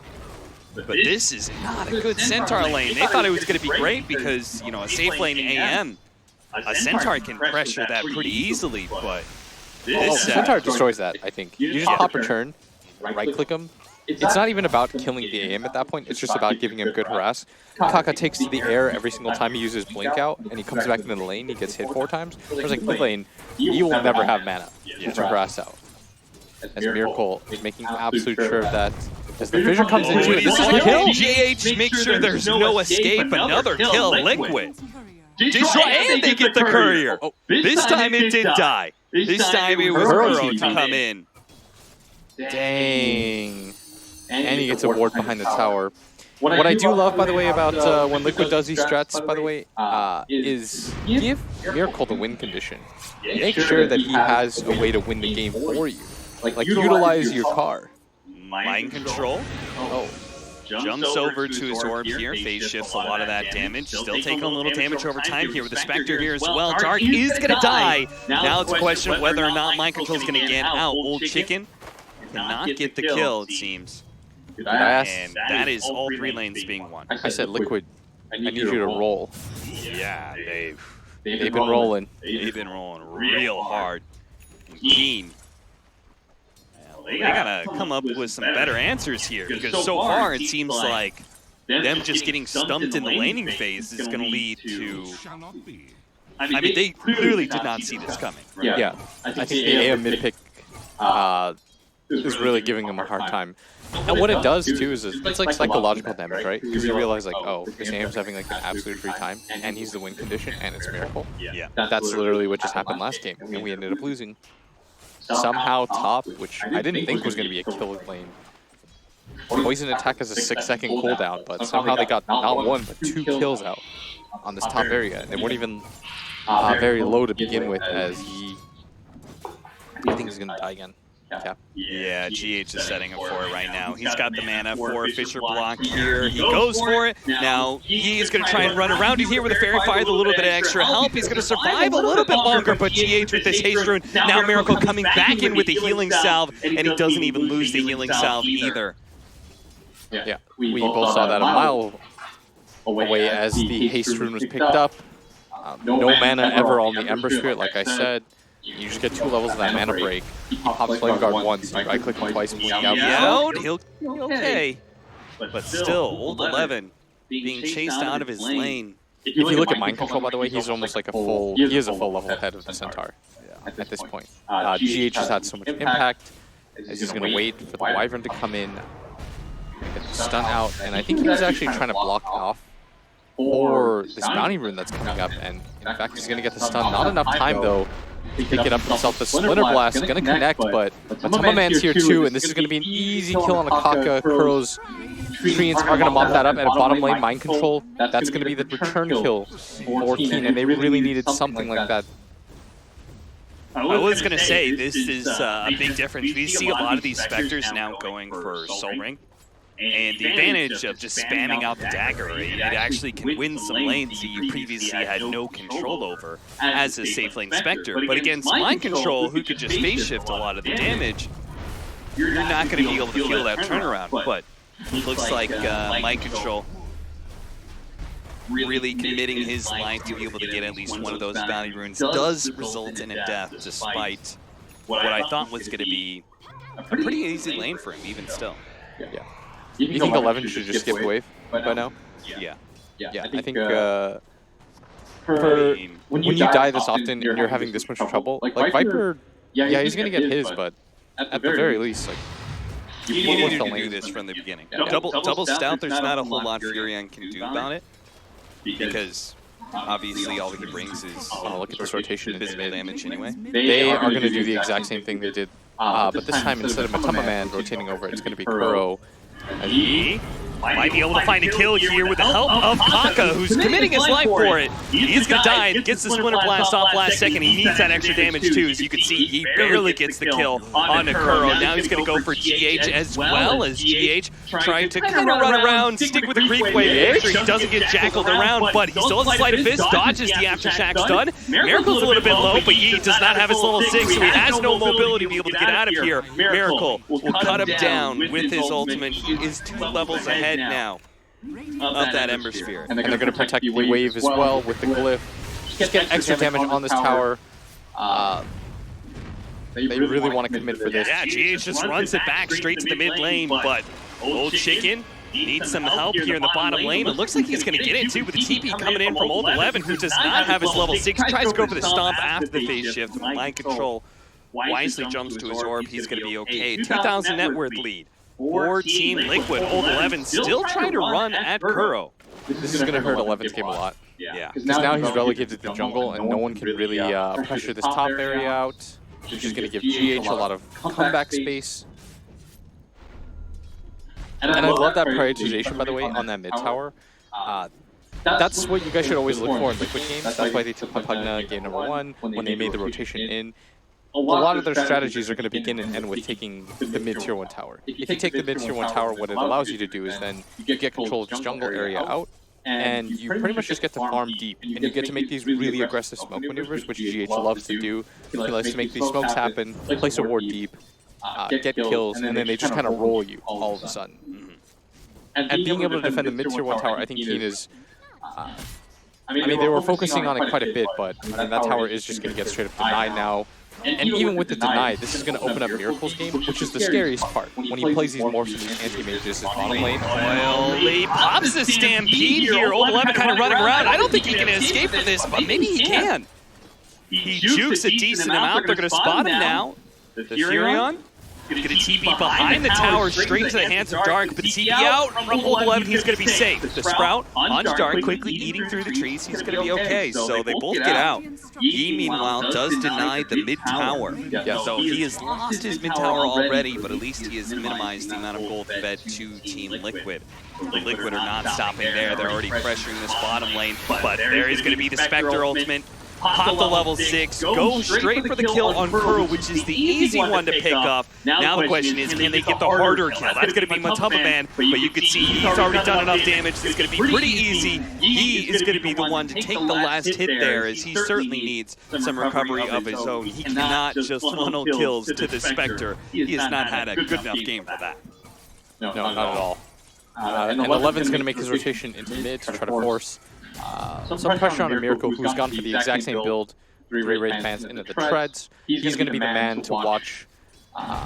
But this is not a good Centaur lane. They thought it was going to be great because, you know, a safe lane AM, a Centaur can pressure that pretty easily, but this Centaur destroys that, I think. You just pop return, right-click him. It's not even about killing the AM at that point. It's just about giving him good harass. Kaka takes to the air every single time he uses Blink Out, and he comes back into the lane. He gets hit 4 times. There's like mid lane, you will never have mana to harass out. As Miracle is making absolute sure of that. As the Fissure comes into it, this is a kill! GH makes sure there's no escape. Another kill, Liquid. Destroy, and they get the Courier. This time it did die. This time it was Kuro to come in. Dang. And he gets a ward behind the tower. What I do love, by the way, about when Liquid does these strats, by the way, is give Miracle the win condition. Make sure that he has a way to win the game for you. Like utilize your car. Mind Control. Oh. Jumps over to his orb here, phase shifts a lot of that damage. Still taking a little damage over time here with the Spectre here as well. Dark is going to die. Now it's a question of whether or not Mind Control is going to get out. Old Chicken cannot get the kill, it seems. And that is all 3 lanes being won. I said, Liquid, I need you to roll. Yeah, they've been rolling. They've been rolling real hard. Keen. They gotta come up with some better answers here, because so far it seems like them just getting stumped in the laning phase is gonna lead to... I mean, they clearly did not see this coming. Yeah, I think the AM mid pick is really giving them a hard time. And what it does too is it's like psychological damage, right? Because you realize like, oh, this AM's having like an absolute free time, and he's the win condition, and it's Miracle. Yeah, that's literally what just happened last game, and we ended up losing. Somehow top, which I didn't think was going to be a kill lane. Poison attack has a 6-second cooldown, but somehow they got not 1 but 2 kills out on this top area, and they weren't even very low to begin with. As I think he's going to die again. Yeah, GH is setting up for it right now. He's got the mana for Fissure block here. He goes for it. Now he's going to try and run around it here with a Fairy Fire, with a little bit of extra help. He's going to survive a little bit longer, but GH with this Haste Rune. Now Miracle coming back in with the Healing Salve, and he doesn't even lose the Healing Salve either. Yeah, we both saw that a mile away as the Haste Rune was picked up. No mana ever on the Ember Spirit, like I said. You just get 2 levels of that mana break. He pops Flame Guard once, you right-click him twice, blink out. He'll okay. But still, Old 11 being chased out of his lane. If you look at Mind Control, by the way, he's almost like he is a full level ahead of the Centaur at this point. GH has had so much impact, as he's going to wait for the Wyvern to come in, get the stun out, and I think he was actually trying to block off or this Bounty Rune that's coming up, and in fact he's going to get the stun. Not enough time though. Picking up himself the Splinter Blast, going to connect, but Matumba Man's here too, and this is going to be an easy kill on a Kaka. Kuro's Treants are going to mop that up at a bottom lane Mind Control. That's going to be the return kill for Keen, and they really needed something like that. I was going to say, this is a big difference. We see a lot of these Spectres now going for Soul Ring. And the advantage of just spamming out the dagger, it actually can win some lanes that you previously had no control over as a safe lane Spectre. But against Mind Control, who could just phase shift a lot of the damage, you're not going to be able to feel that turnaround. But it looks like Mind Control really committing his life to be able to get at least one of those value runes does result in a death, despite what I thought was going to be a pretty easy lane for him, even still. Yeah. You think 11 should just skip wave by now? Yeah. Yeah, I think for when you die this often and you're having this much trouble, like Viper, yeah, he's gonna get his, but at the very least, like you needed to do this from the beginning. Double Stout, there's not a whole lot Furion can do about it, because obviously all he brings is look at this rotation physical damage anyway. They are gonna do the exact same thing they did, but this time instead of Matama Man rotating over, it's gonna be Kuro. He might be able to find a kill here with the help of Kaka, who's committing his life for it. He's gonna die, gets the Splinter Blast off last second. He needs that extra damage too, as you can see he barely gets the kill on Kuro. Now he's gonna go for GH as well, as GH trying to kind of run around, stick with the creep wave. Make sure he doesn't get jackled around, but he still has a Sleight of Fist, dodges the Aftershock stun. Miracle's a little bit low, but Yi does not have his level 6, so he has no mobility to be able to get out of here. Miracle will cut him down with his ultimate. He is 2 levels ahead now of that Ember Sphere. And they're going to protect the wave as well with the glyph. Just get extra damage on this tower. They really want to commit for this. Yeah, GH just runs it back straight to the mid lane, but Old Chicken needs some help here in the bottom lane. It looks like he's going to get it too, with the TP coming in from Old 11, who does not have his level 6. Tries to go for the stomp after the phase shift. Mind Control wisely jumps to his orb. He's going to be okay. 2,000 net worth lead for Team Liquid. Old 11 still trying to run at Kuro. This is going to hurt 11's game a lot. Yeah. Because now he's relegated to jungle, and no one can really pressure this top area out. Which is going to give GH a lot of comeback space. And I love that prioritization, by the way, on that mid tower. That's what you guys should always look for in Liquid games. That's why they took Pugna game number 1 when they made the rotation in. A lot of their strategies are going to begin and end with taking the mid-tier 1 tower. If you take the mid-tier 1 tower, what it allows you to do is then you get control of this jungle area out, and you pretty much just get to farm deep, and you get to make these really aggressive smoke maneuvers, which GH loves to do. He likes to make these smokes happen, place a ward deep, get kills, and then they just kind of roll you all of a sudden. And being able to defend the mid-tier 1 tower, I think Keen is... I mean, they were focusing on it quite a bit, but that tower is just going to get straight up denied now. And even with the deny, this is going to open up Miracle's game, which is the scariest part. When he plays these morphs and anti-mages in bottom lane. Well, he pops the Stampede here. Old 11 kind of running around. I don't think he can escape from this, but maybe he can. He jukes a decent amount. They're going to spot him now. The Furion going to TP behind the tower, straight to the hands of Dark, but the TP out from Old 11, he's going to be safe. The Sprout on Dark, quickly eating through the trees, he's going to be okay, so they both get out. Yi, meanwhile, does deny the mid tower, so he has lost his mid tower already, but at least he has minimized the amount of gold fed to Team Liquid. Liquid are not stopping there, they're already pressuring this bottom lane, but there is going to be the Spectre ultimate. Pop the level 6, go straight for the kill on Kuro, which is the easy one to pick up. Now the question is, can they get the harder kill? That's going to be Matama Man, but you can see he's already done enough damage. It's going to be pretty easy. He is going to be the one to take the last hit there, as he certainly needs some recovery of his own. He cannot just funnel kills to the Spectre. He has not had a good enough game for that. No, not at all. And 11's going to make his rotation into mid to try to force some pressure on a Miracle, who's gone for the exact same build, 3 Wraith Pants into the treads. He's going to be the man to watch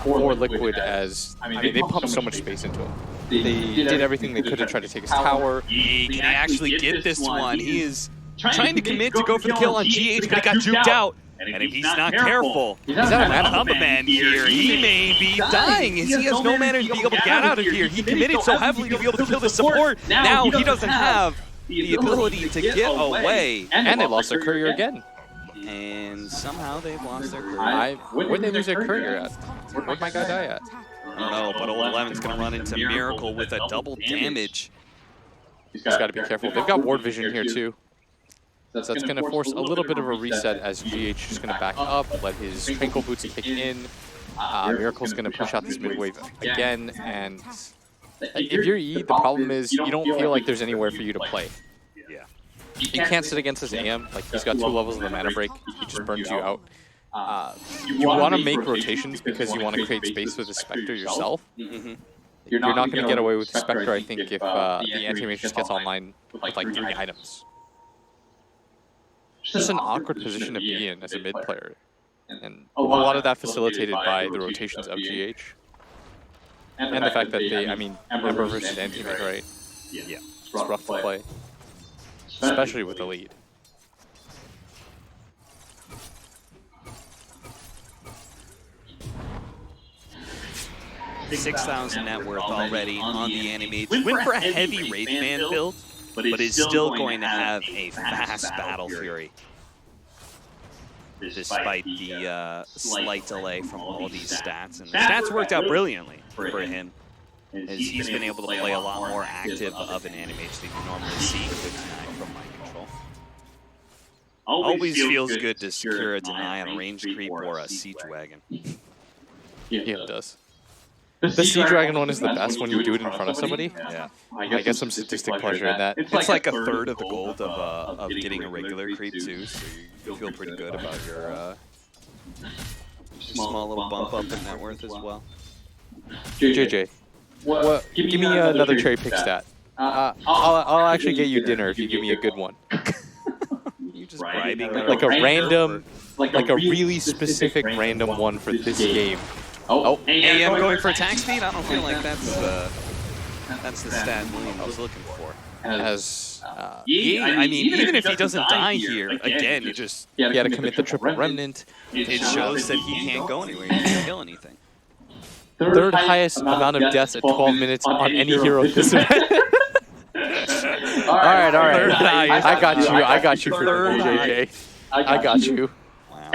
for Liquid, as, I mean, they pumped so much space into him. They did everything they could to try to take his tower. Can he actually get this one? He is trying to commit to go for the kill on GH, but he got juked out. And if he's not careful, he's out of Matama Man here. He may be dying, as he has no manner to be able to get out of here. He committed so heavily to be able to kill the support. Now he doesn't have the ability to get away. And they lost their courier again. And somehow they've lost their courier. Where'd they lose their courier at? Where'd my guy die at? I don't know, but Old 11's going to run into Miracle with a double damage. He's got to be careful. They've got ward vision here too. So that's going to force a little bit of a reset, as GH is going to back up, let his Tranquil Boots kick in. Miracle's going to push out this mid wave again, and if you're E, the problem is you don't feel like there's anywhere for you to play. Yeah. You can't sit against his AM. Like, he's got 2 levels of the mana break. He just burns you out. You want to make rotations because you want to create space with the Spectre yourself. Mm-hmm. You're not going to get away with the Spectre, I think, if the Anti-Mage just gets online with like 3 items. It's just an awkward position to be in as a mid player. And a lot of that facilitated by the rotations of GH. And the fact that they, I mean, Ember versus Anti-Mage, right? Yeah. It's rough to play. Especially with the lead. $6,000 net worth already on the Anti-Mage. Went for a heavy Wraithman build, but is still going to have a fast Battle Fury. Despite the slight delay from all these stats. And the stats worked out brilliantly for him, as he's been able to play a lot more active of an Anti-Mage than you normally see with 9 from Mind Control. Always feels good to secure a deny on a range creep or a Siege Wagon. Yeah, it does. The Sea Dragon one is the best when you do it in front of somebody. Yeah. I get some sadistic pleasure in that. It's like a third of the gold of getting a regular creep too, so you feel pretty good about your small little bump up in net worth as well. JJ, give me another cherry pick stat. I'll actually get you dinner if you give me a good one. You just bribing Like a random, like a really specific random one for this game. Oh, AM going for attack speed? I don't feel like that's the stat William was looking for. As Yeah, I mean, even if he doesn't die here, again, you just... he had to commit the triple remnant. It shows that he can't go anywhere, he can't kill anything. Third highest amount of deaths at 12 minutes on any hero this event. Alright. I got you for third, JJ. I got you. Wow.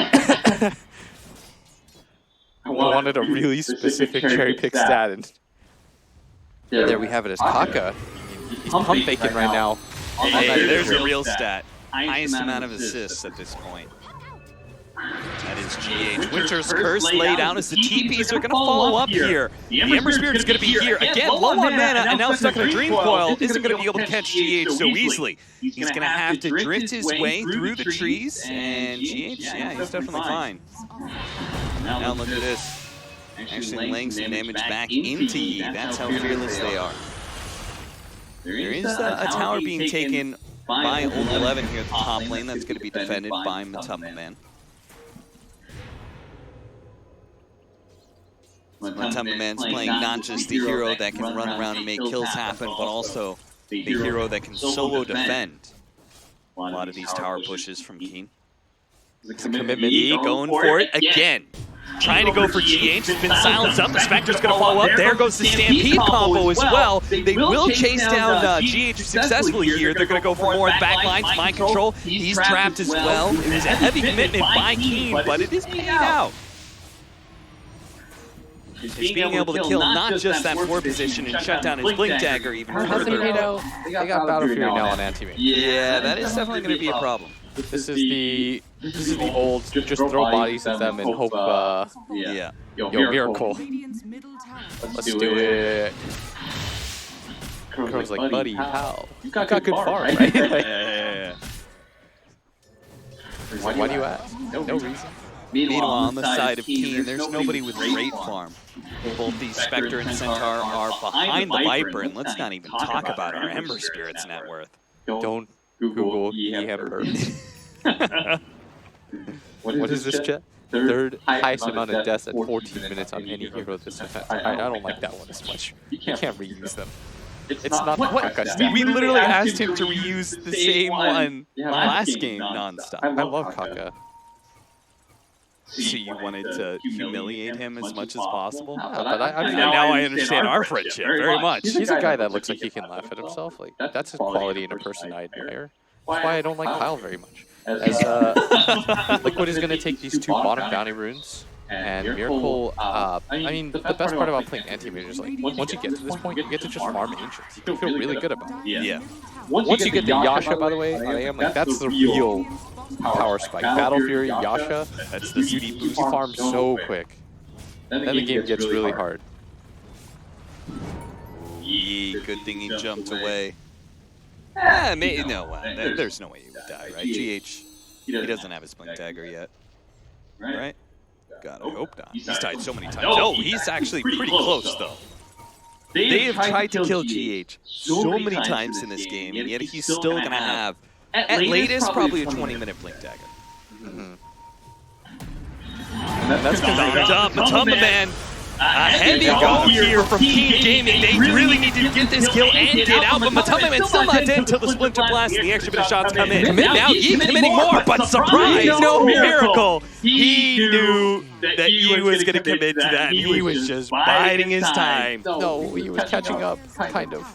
I wanted a really specific cherry pick stat, and there we have it as Kaka. He's pump faking right now. Hey, there's a real stat. Highest amount of assists at this point. That is GH. Winter's Curse laid out as the TPs are going to follow up here. The Ember Spirit is going to be here. Again, low on mana and now stuck in a Dream Coil. Isn't going to be able to catch GH so easily. He's going to have to drift his way through the trees, and GH, yeah, he's definitely fine. Now look at this. Actually laying some damage back into Yi. That's how fearless they are. There is a tower being taken by Old 11 here at the top lane. That's going to be defended by Matama Man. Matama Man's playing not just the hero that can run around and make kills happen, but also the hero that can solo defend a lot of these tower pushes from Keen. It's a commitment. Yi going for it again. Trying to go for GH, has been silenced up. The Spectre's going to follow up. There goes the Stampede combo as well. They will chase down GH successfully here. They're going to go for more backlines. Mind Control, he's trapped as well. It was a heavy commitment by Keen, but it is paid out. It's being able to kill not just that 4 position and shut down his Blink Dagger even further. They got Battle Fury now on Anti-Mage. Yeah, that is definitely going to be a problem. This is the old just throw bodies at them and hope Yeah. yo miracle. Let's do it. Crow's like, buddy, how? You got good farm, right? Yeah. Why do you ask? No reason. Meanwhile, on the side of Keen, there's nobody with great farm. Both the Spectre and Centaur are behind the Viper, and let's not even talk about our Ember Spirit's net worth. Don't Google Ember. What is this, chat? Third highest amount of deaths at 14 minutes on any hero this event. I don't like that one as much. You can't reuse them. It's not Kaka stat. We literally asked him to reuse the same one last game nonstop. I love Kaka. So you wanted to humiliate him as much as possible? Yeah, but And now I understand our friendship very much. He's a guy that looks like he can laugh at himself. Like, that's a quality in a person I admire. That's why I don't like Kyle very much. As Liquid is going to take these 2 bottom bounty runes, and Miracle, I mean, the best part about playing Anti-Mage is, like, once you get to this point, you get to just farm Ancients. You feel really good about it. Yeah. Once you get the Yasha, by the way, I am like, that's the real power spike. Battle Fury, Yasha, That's the speed you farm so quick. Then the game gets really hard. Yi. Good thing he jumped away. Maybe, no, there's no way he would die, right? GH, he doesn't have his Blink Dagger yet, right? God, I hope not. He's died so many times. Oh, he's actually pretty close, though. They have tried to kill GH so many times in this game, and yet he's still going to have, at latest, probably a 20-minute Blink Dagger. And that's Matumba Man. A heavy go here from Team Gaming. They really need to get this kill and get out, but Matumba Man still not dead until the Splinter Blast and the extra bit of shots come in. Now Yi committing more, but surprise! No miracle! He knew that Yi was going to commit to that. He was just biding his time. No, he was catching up, kind of.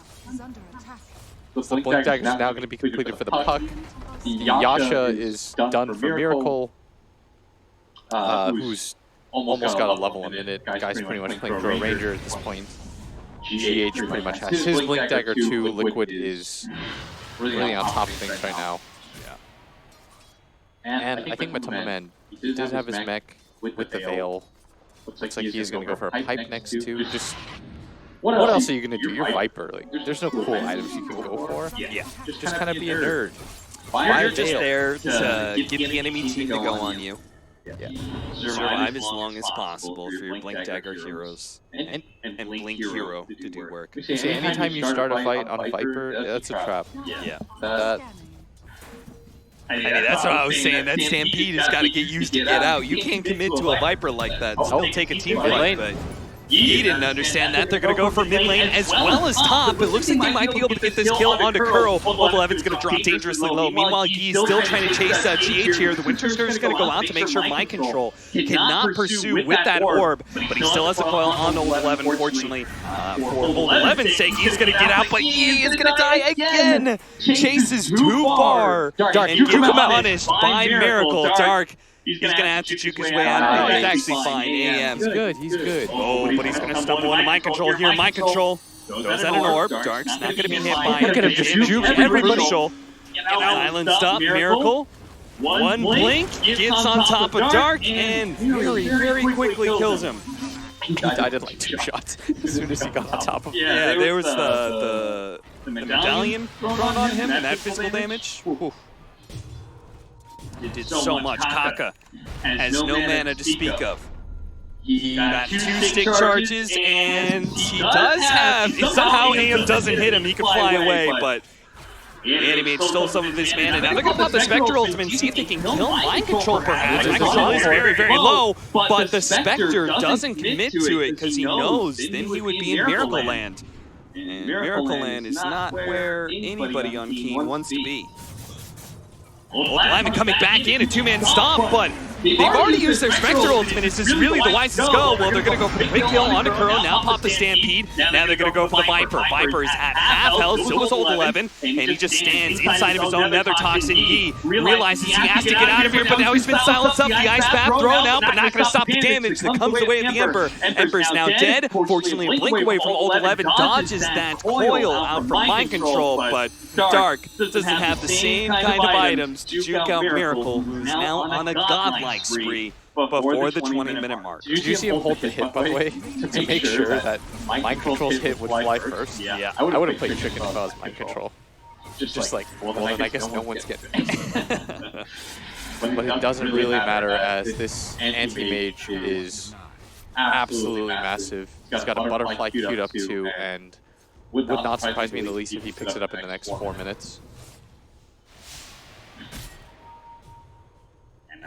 The Blink Dagger is now going to be completed for the Puck. Yasha is done for Miracle, who's almost got a level a minute. Guy's pretty much playing for a Ranger at this point. GH pretty much has his Blink Dagger too. Liquid is really on top of things right now. And I think Matumba Man does have his mech with the Veil. Looks like he's going to go for a Pipe next too. Just what else are you going to do? You're Viper. Like, there's no cool items you can go for. Yeah. Just kind of be a nerd. You're just there to get the enemy team to go on you. Survive as long as possible for your Blink Dagger heroes and Blink Hero to do work. See, anytime you start a fight on Viper, that's a trap. Yeah. I mean, that's what I was saying. That Stampede has got to get used to get out. You can't commit to a Viper like that. Still take a team fight, but Yi didn't understand that. They're going to go for mid lane as well as top. It looks like they might be able to get this kill onto Kuro. Level's going to drop dangerously low. Meanwhile, Yi's still trying to chase GH here. The Winter Scourge is going to go out to make sure Mind Control cannot pursue with that orb, but he still has a coil on Old 11. Fortunately, for Old 11's sake, he's going to get out, but Yi is going to die again. Chase is too far, and given punished by Miracle. Dark. He's going to have to juke his way out of it. He's actually fine. AM. He's good. He's good. Oh, but he's going to stumble into Mind Control here. Mind Control goes at an orb. Dark's not going to be hit by it. Look at him just juke everybody. Silenced up. Miracle. One blink. Gets on top of Dark and very quickly kills him. He died in like 2 shots as soon as he got on top of him. Yeah, there was the medallion thrown on him and that physical damage. Whew. It did so much. Kaka has no mana to speak of. He got 2 stick charges, and he does have, if somehow AM doesn't hit him, he can fly away, but the Animate stole some of his mana. Now they're going to pop the Spectre Ultimate and see if they can kill Mind Control, perhaps. Mind Control is very low, but the Spectre doesn't commit to it because he knows then he would be in Miracle Land. And Miracle Land is not where anybody on Keen wants to be. Old Lyman coming back in, a 2-man stomp, but they've already used their Spectre Ultimate. Is this really the wisest go? Well, they're going to go for the quick kill onto Kuro, now pop the Stampede. Now they're going to go for the Viper. Viper is at half health, so is Old 11, and he just stands inside of his own Nether Toxin. He realizes he has to get out of here, but now he's been silenced up. The Ice Path thrown out, but not going to stop the damage that comes the way of the Ember. Ember's now dead. Fortunately, a blink away from Old 11, dodges that coil out from Mind Control, but Dark doesn't have the same kind of items to juke out Miracle, who's now on a godlike spree before the 20-minute mark. Did you see him hold the hit, by the way, to make sure that Mind Control's hit would fly first? Yeah, I would have played Chicken if I was Mind Control. Just like, well then I guess no one's getting it. But it doesn't really matter as this anti-mage is absolutely massive. He's got a butterfly queued up too, and would not surprise me in the least if he picks it up in the next 4 minutes.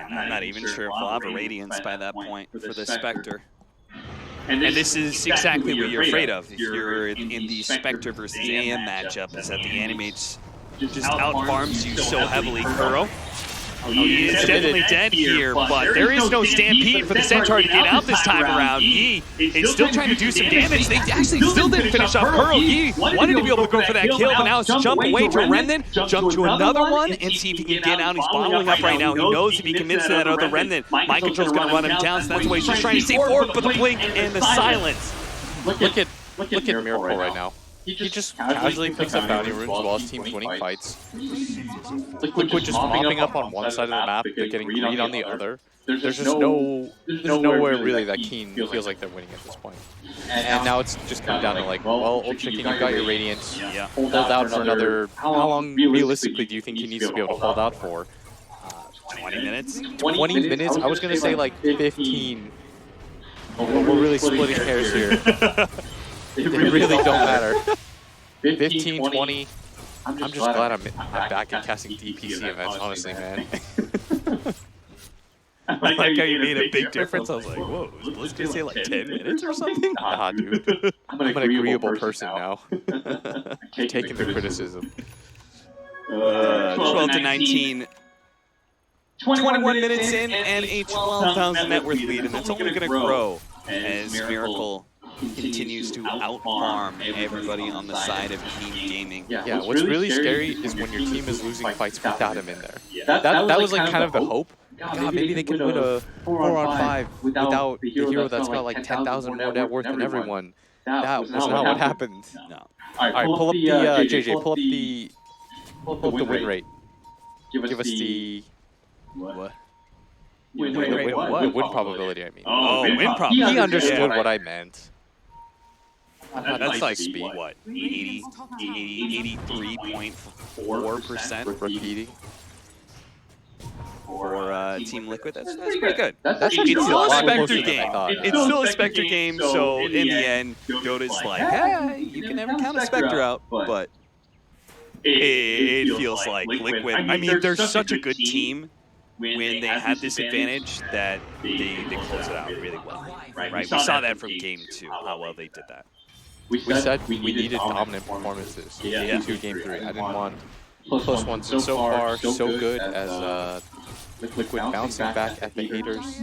I'm not even sure if we'll have a Radiance by that point for the Spectre. And this is exactly what you're afraid of if you're in the Spectre versus AM matchup, is that the Animates just out-farms you so heavily. Kuro, he is definitely dead here, but there is no Stampede for the Centaur to get out this time around. Yi is still trying to do some damage. They actually still didn't finish off Kuro. Yi wanted to be able to go for that kill, but now it's jump away to Remnant, jump to another one, and see if he can get out. He's bottling up right now. He knows if he commits to that other Remnant, Mind Control's going to run him down, so that's why he's just trying to save Orb, but the blink and the silence. Look at Miracle right now. He just casually picks up bounty runes while his team's winning fights. Liquid just mopping up on one side of the map, they're getting greed on the other. There's nowhere really that Keen feels like they're winning at this point. And now it's just come down to like, well, Old Chicken, you've got your Radiance. Hold out for another. How long realistically do you think he needs to be able to hold out for? 20 minutes? 20 minutes? I was gonna say like 15. But we're really splitting hairs here. They really don't matter. 15, 20. I'm just glad I'm back at casting DPC events, honestly, man. I like how you made a big difference. I was like, whoa, was Blizz gonna say like 10 minutes or something? Nah, dude. I'm an agreeable person now. I'm taking the criticism. 12 to 19. 21 minutes in and a 12,000 net worth lead, and that's only going to grow as Miracle continues to out-farm everybody on the side of Keen Gaming. Yeah, what's really scary is when your team is losing fights without him in there. That was like kind of the hope. God, maybe they can win a 4-on-5 without the hero that's got like 10,000 more net worth than everyone. That was not what happened. No. Alright, pull up the, JJ, pull up the win rate. Give us the... What? Win probability, I mean. Oh, win probability. He understood what I meant. That's like speed, what? 83.4% repeating. For Team Liquid. That's pretty good. That's actually It's still a lot closer Spectre than I game. thought. It's still a Spectre game, so in the end, Dota's like, hey, you can never count a Spectre out, but it feels like Liquid. I mean, they're such a good team when they had this advantage that they close it out really well. Right? We saw that from Game 2, how well they did that. We said we needed dominant performances in Game 2, Game 3. I didn't want plus ones. And so far, so good as Liquid bouncing back at the haters.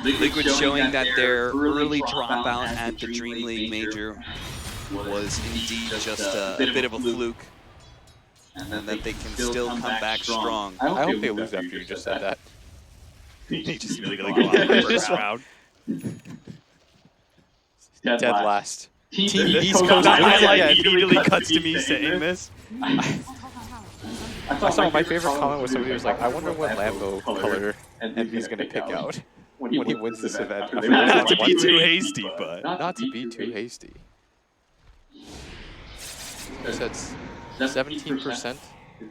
Liquid showing that their early dropout at the Dream League Major was indeed just a bit of a fluke, and that they can still come back strong. I hope they lose after you just said that. They just really go out in the first round. Dead last. Team East Coast highlight immediately cuts to me saying this. I saw my favorite comment was somebody was like, I wonder what Lambo color Envy's going to pick out when he wins this event. Not to be too hasty, but... Not to be too hasty. He said 17%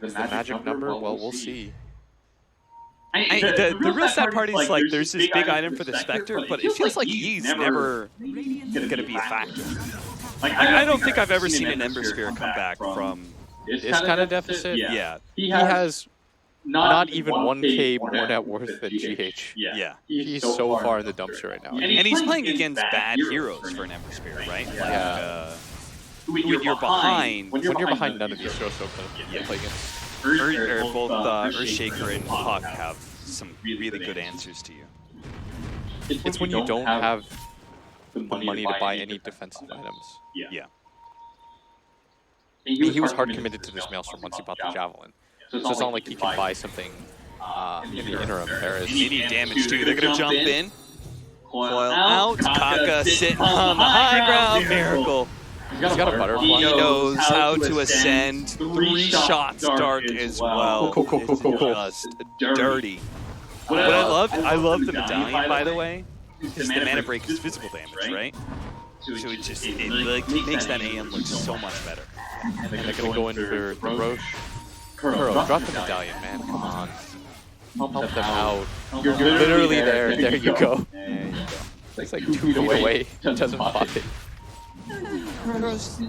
is the magic number? Well, we'll see. The real sad part is like there's this big item for the Spectre, but it feels like he's never going to be a factor. I don't think I've ever seen an Ember Sphere come back from this kind of deficit. Yeah. He has not even 1k more net worth than GH. Yeah. He's so far in the dumpster right now. And he's playing against bad heroes for an Ember Sphere, right? Like, Yeah. when you're behind, When you're behind, none of these heroes so can play against. both Earthshaker and Puck have some really good answers to you. It's when you don't have the money to buy any defensive items. Yeah. I mean, he was hard committed to this Maelstrom once he bought the Javelin. So it's not like he can buy something in the interim. There is They need damage too. They're going to jump in. Coil out. Kaka sitting on the high ground. Miracle. He's got a butterfly. He knows how to ascend. 3 shots dark as well. It's just dirty. What I love the medallion, by the way, is the mana break is physical damage, right? So it makes that AM look so much better. And they're going to go in for the Roche. Kuro, drop the medallion, man. Come on. Help them out. You're literally there. There you go. It's like 2 feet away. Doesn't pop it.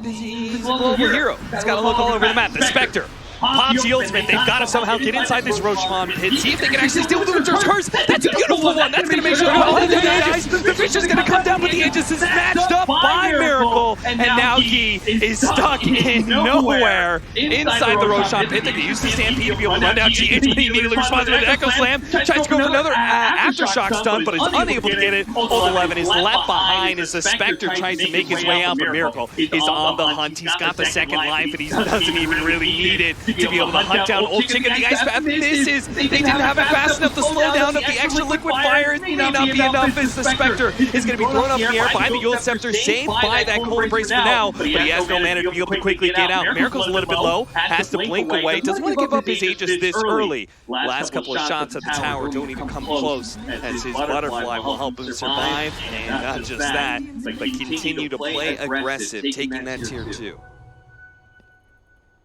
He's a global hero. He's got to look all over the map. The Spectre pops the ultimate. They've got to somehow get inside this Rochemont pit. See if they can actually steal with the Return Curse. That's a beautiful one. That's going to make sure the fish is going to come down, but the Aegis is matched up by Miracle. And now he is stuck in nowhere inside the Rochemont pit. They can use the Stampede to be able to run down GH, but he immediately responds to the Echo Slam. Tries to go for another Aftershock stun, but is unable to get it. Ult 11 is left behind as the Spectre tries to make his way out, but Miracle is on the hunt. He's got the second life, and he doesn't even really need it. to be able to hunt down Old Chicken. The Ice Path misses. They didn't have it fast enough to slow down. Of the extra liquid fire, it may not be enough as the Spectre is going to be thrown up in the air by the Eul's Scepter, saved by that Cold Embrace for now, but he has no mana to be able to quickly get out. Miracle's a little bit low, has to blink away, doesn't want to give up his Aegis this early. Last couple of shots at the tower don't even come close, as his Butterfly will help him survive, and not just that, but continue to play aggressive, taking that tier 2.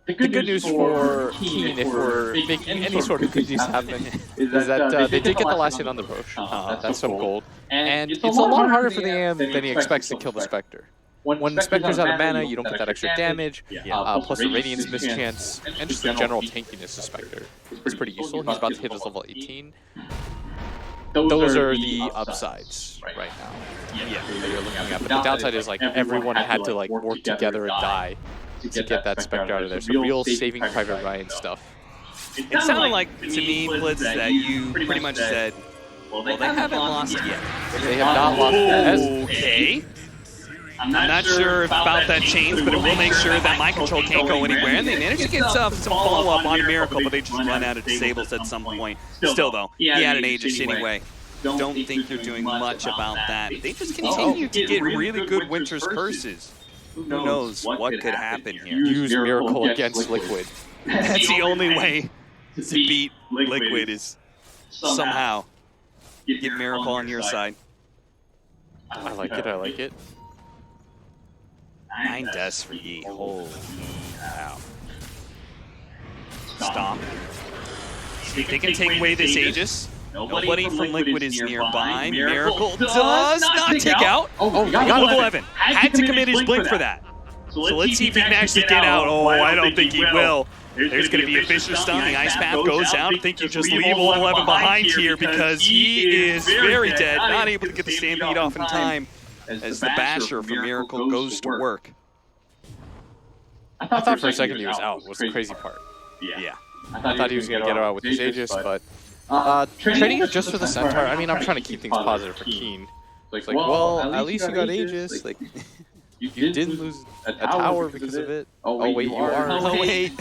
The good news for Keen, if we're making any sort of good news happen, is that they did get the last hit on the Roche. That's some gold. And it's a lot harder for the AM than he expects to kill the Spectre. When the Spectre's out of mana, you don't get that extra damage, plus the Radiance mischance, and just the general tankiness of Spectre is pretty useful. He's about to hit his level 18. Those are the upsides right now that you're looking at. But the downside is like everyone had to like work together and die to get that Spectre out of there. So real Saving Private Ryan stuff. It sounded like to me, Blitz, that you pretty much said, well, they haven't lost yet. They have not lost yet. Okay. I'm not sure about that change, but it will make sure that my control can't go anywhere. And they managed to get some follow-up on Miracle, but they just run out of disables at some point. Still, though, he had an Aegis anyway. Don't think they're doing much about that. They just continue to get really good Winter's Curses. Who knows what could happen here? Use Miracle against Liquid. That's the only way to beat Liquid is somehow get Miracle on your side. I like it, I like it. 9 deaths for Yi. Holy cow. Stop. See if they can take away this Aegis. Nobody from Liquid is nearby. Miracle does not take out. Oh, got level 11. Had to commit his blink for that. So let's see if he can actually get out. Oh, I don't think he will. There's going to be a Fisher Stun. The Ice Path goes out. I think you just leave level 11 behind here because he is very dead. Not able to get the Stampede off in time as the Basher for Miracle goes to work. I thought for a second he was out, was the crazy part. Yeah. I thought he was going to get out with his Aegis, but trading it just for the Centaur, I mean, I'm trying to keep things positive for Keen. It's like, well, at least you got Aegis. Like, you didn't lose a tower because of it. Oh, wait, you are. Oh, wait.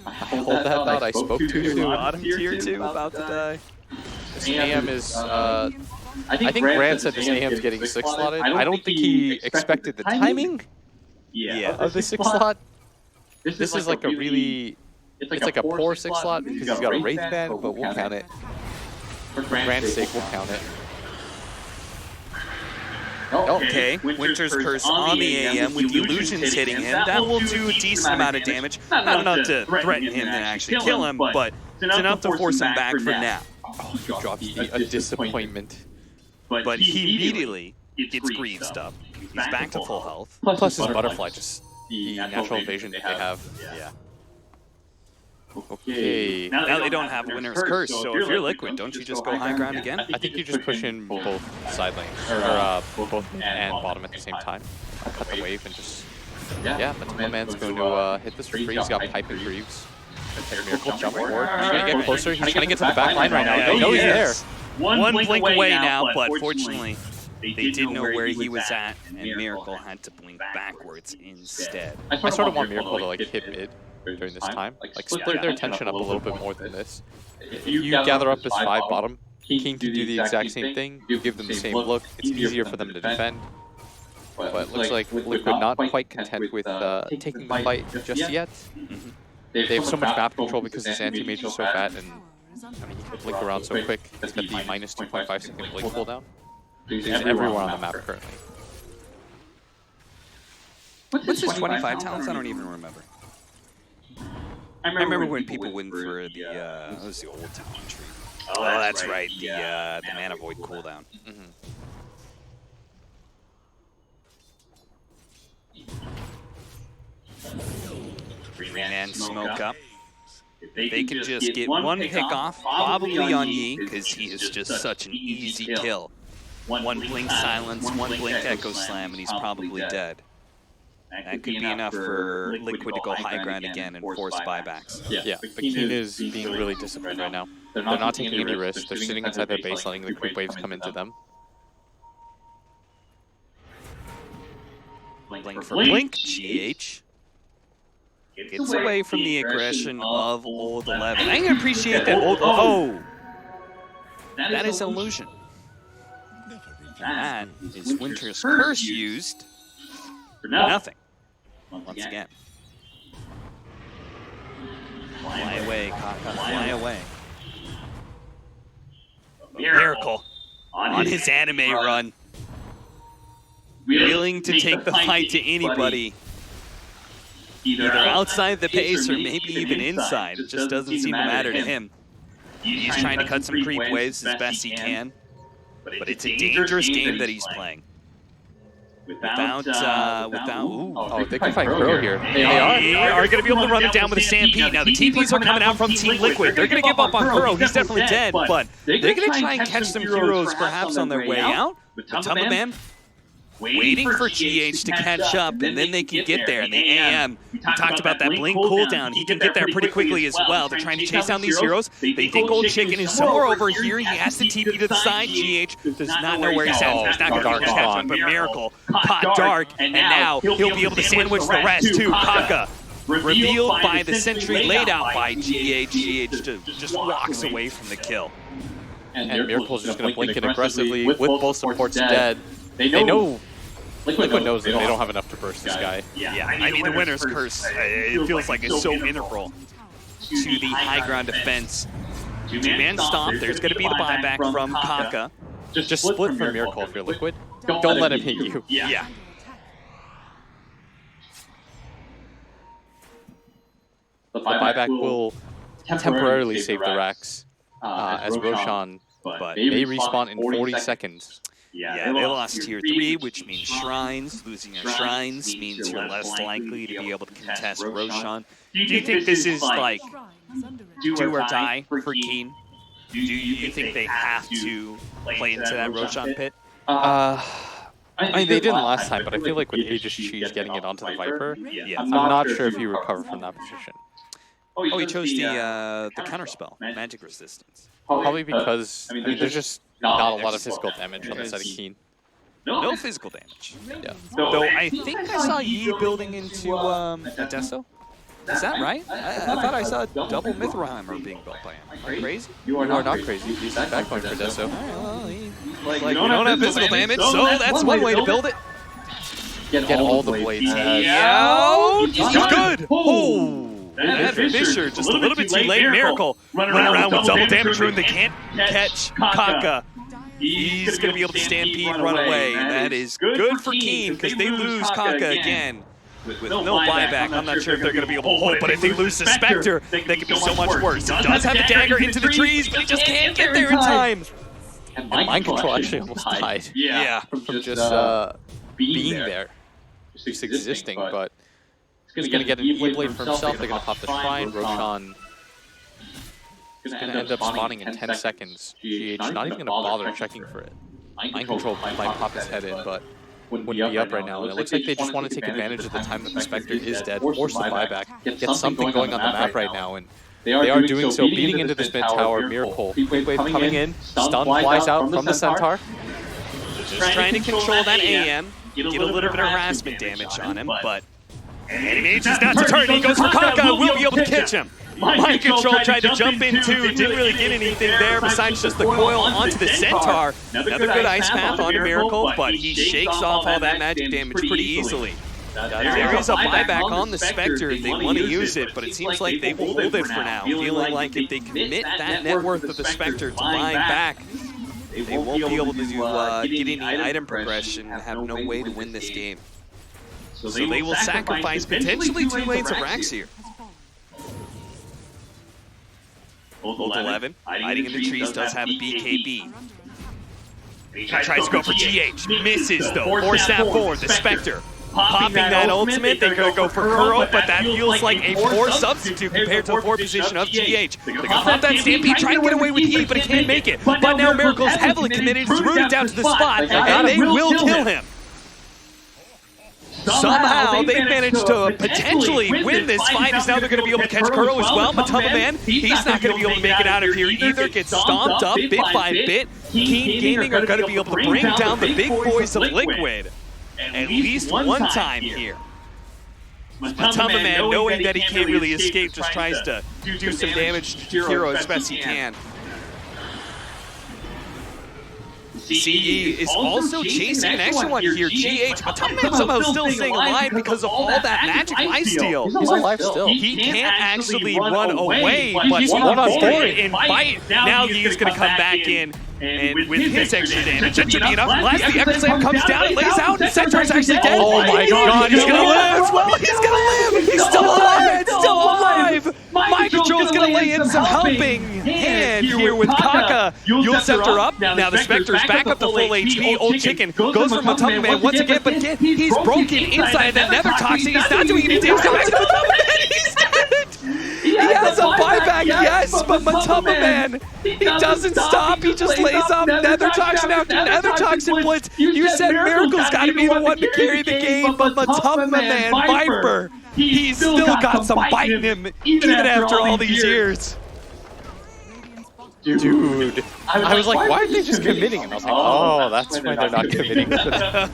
Hold that thought, I spoke too soon. Bottom tier 2, about to die. This AM is, I think Grant said this AM's getting 6 slotted. I don't think he expected the timing of the 6 slot. This is like a really, it's like a poor 6 slot because he's got a Wraith Band, but we'll count it. For Grant's sake, we'll count it. Okay, Winter's Curse on the AM with the illusions hitting him. That will do a decent amount of damage. Not enough to threaten him and actually kill him, but it's enough to force him back for now. Oh, he drops a disappointment. But he immediately gets greased up. He's back to full health. Plus his Butterfly, just the natural evasion that they have. Yeah. Okay. Now they don't have Winter's Curse, so if you're Liquid, don't you just go high ground again? I think you just push in both side lanes, or both mid and bottom at the same time. Cut the wave and just, yeah, Matoma Man's going to hit this for free. He's got Pipe and Greaves. Miracle jump forward. He's going to get closer. He's trying to get to the back line right now. Yeah, No, he's there. One blink away now, but fortunately, they didn't know where he was at, and Miracle had to blink backwards instead. I sort of want Miracle to like hit mid during this time. Like split their attention up a little bit more than this. If you gather up this 5 bottom, King can do the exact same thing. You give them the same look. It's easier for them to defend. But it looks like Liquid not quite content with taking the fight just yet. They have so much map control because this anti-mage is so fat, and I mean, he can blink around so quick. He's got the minus 2.5 second blink cooldown. He's everywhere on the map currently. What's his 25 talents? I don't even remember. I remember when people went for the, what was the old talent tree? Oh, that's right, the Mana Void cooldown. Three-man smoke up. They can just get one pick off, probably on Yi, because he is just such an easy kill. One blink silence, one blink echo slam, and he's probably dead. That could be enough for Liquid to go high ground again and force buybacks. Yeah, but Keen is being really disciplined right now. They're not taking any risks. They're sitting inside their base, letting the quick waves come into them. Blink for blink, GH. Gets away from the aggression of Old 11. I can appreciate that Old... Oh! That is illusion. And that is Winter's Curse used for nothing. Once again. Fly away, Kaka, fly away. Miracle on his anime run. Willing to take the fight to anybody. Either outside the pace or maybe even inside. It just doesn't seem to matter to him. He's trying to cut some creep waves as best he can. But it's a dangerous game that he's playing. Without ooh. Oh, they can find Crow here. They are going to be able to run it down with a Stampede. Now, the TPs are coming out from Team Liquid. They're going to give up on Crow. He's definitely dead, but they're going to try and catch some heroes perhaps on their way out. Matamba Man waiting for GH to catch up, and then they can get there. And the AM, we talked about that blink cooldown. He can get there pretty quickly as well. They're trying to chase down these heroes. They think Old Chicken is somewhere over here. He has to TP to the side. GH does not know where he's at. He's not going to catch him, but Miracle caught Dark, and now he'll be able to sandwich the rest too. Kaka revealed by the sentry laid out by GH. GH just walks away from the kill. And Miracle's just going to blink in aggressively with both supports dead. They know Liquid knows that they don't have enough to burst this guy. Yeah, I mean, the Winter's Curse, it feels like it's so integral to the high ground defense. Two-man stomp, there's going to be the buyback from Kaka. Just split from Miracle if you're Liquid. Don't let him hit you. Yeah. The buyback will temporarily save the Rax as Roshan may respawn in 40 seconds. Yeah, they lost tier 3, which means shrines. Losing your shrines means you're less likely to be able to contest Roshan. Do you think this is like do or die for Keen? Do you think they have to play into that Roshan pit? I mean, they didn't last time, but I feel like with Aegis Cheese getting it onto the Viper, I'm not sure if you recover from that position. Oh, he chose the counterspell, magic resistance. Probably because I mean, there's just not a lot of physical damage on the side of Keen. No physical damage. Yeah. Though I think I saw Yi building into Deso. Is that right? I thought I saw double Mithraheimer being built by him. Am I crazy? You are not crazy. He's backpoint for Deso. Like, we don't have physical damage, so that's one way to build it. Get all the blades. Yeah, he's good. Oh. That Fisher just a little bit too late. Miracle running around with double damage rune. They can't catch Kaka. He's going to be able to stampede, run away. And that is good for Keen because they lose Kaka again. With no buyback, I'm not sure if they're going to be able to hold, but if they lose the Spectre, they could be so much worse. He does have the dagger into the trees, but he just can't get there in time. And Mind Control actually almost died. Yeah. From just being there. Just existing, but he's going to get an E-Blade for himself. They're going to pop the Shrine. Roshan is going to end up spawning in 10 seconds. GH not even going to bother checking for it. Mind Control might pop his head in, but wouldn't be up right now. And it looks like they just want to take advantage of the time that the Spectre is dead, force the buyback, get something going on the map right now. And they are doing so, beating into this mid-tower. Miracle. Wave coming in, stun flies out from the Centaur. Just trying to control that AM, get a little bit of harassment damage on him, but Mage is not deterred. He goes for Kaka, will be able to catch him. Mind Control tried to jump in too, didn't really get anything there besides just the coil onto the Centaur. Another good ice path onto Miracle, but he shakes off all that magic damage pretty easily. There is a buyback on the Spectre if they want to use it, but it seems like they will hold it for now, feeling like if they commit that net worth of the Spectre to buying back, they won't be able to get any item progression and have no way to win this game. So they will sacrifice potentially 2 lanes of Rax here. Old 11, hiding in the trees, does have a BKB. He tries to go for GH, misses though, force that forward, the Spectre. Popping that ultimate, they're going to go for Kuro, but that feels like a poor substitute compared to the poor position of GH. They're going to pop that Stampede, try and get away with E, but it can't make it. But now Miracle is heavily committed, it's rooted down to the spot, and they will kill him. Somehow they've managed to potentially win this fight, as now they're going to be able to catch Kuro as well. Matamba Man, he's not going to be able to make it out of here either. Gets stomped up bit by bit. Keen Gaming are going to be able to bring down the big boys of Liquid at least one time here. Matama Man, knowing that he can't really escape, just tries to do some damage to Hero as best he can. CE is also chasing an extra one here. GH, Matama Man somehow still staying alive because of all that magic lifesteal. He's alive still. He can't actually run away, but he's one on four in fight. Now he's going to come back in. And with his extra damage, it should be enough. Blast, the Ever Slam comes down, lays out, and Centaur's actually dead. Oh my god, he's gonna live! Well, he's gonna live! He's still alive! Still alive! Mind Control's gonna lay in some helping hand here with Kaka. Yule Scepter up. Now the Spectre's back up to full HP. Old Chicken goes for Matama Man once again, but again, he's broken inside that Nether Toxin. He's not doing any damage. Back to Matama Man! He's dead! He has a buyback, yes, but Matama Man, he doesn't stop. He just lays off Nether Toxin after Nether Toxin Blitz. You said Miracle's got to be the one to carry the game, but Matama Man, Viper, he's still got some bite in him, even after all these years. Dude, I was like, why are they just committing? And I was like, oh, that's why they're not committing.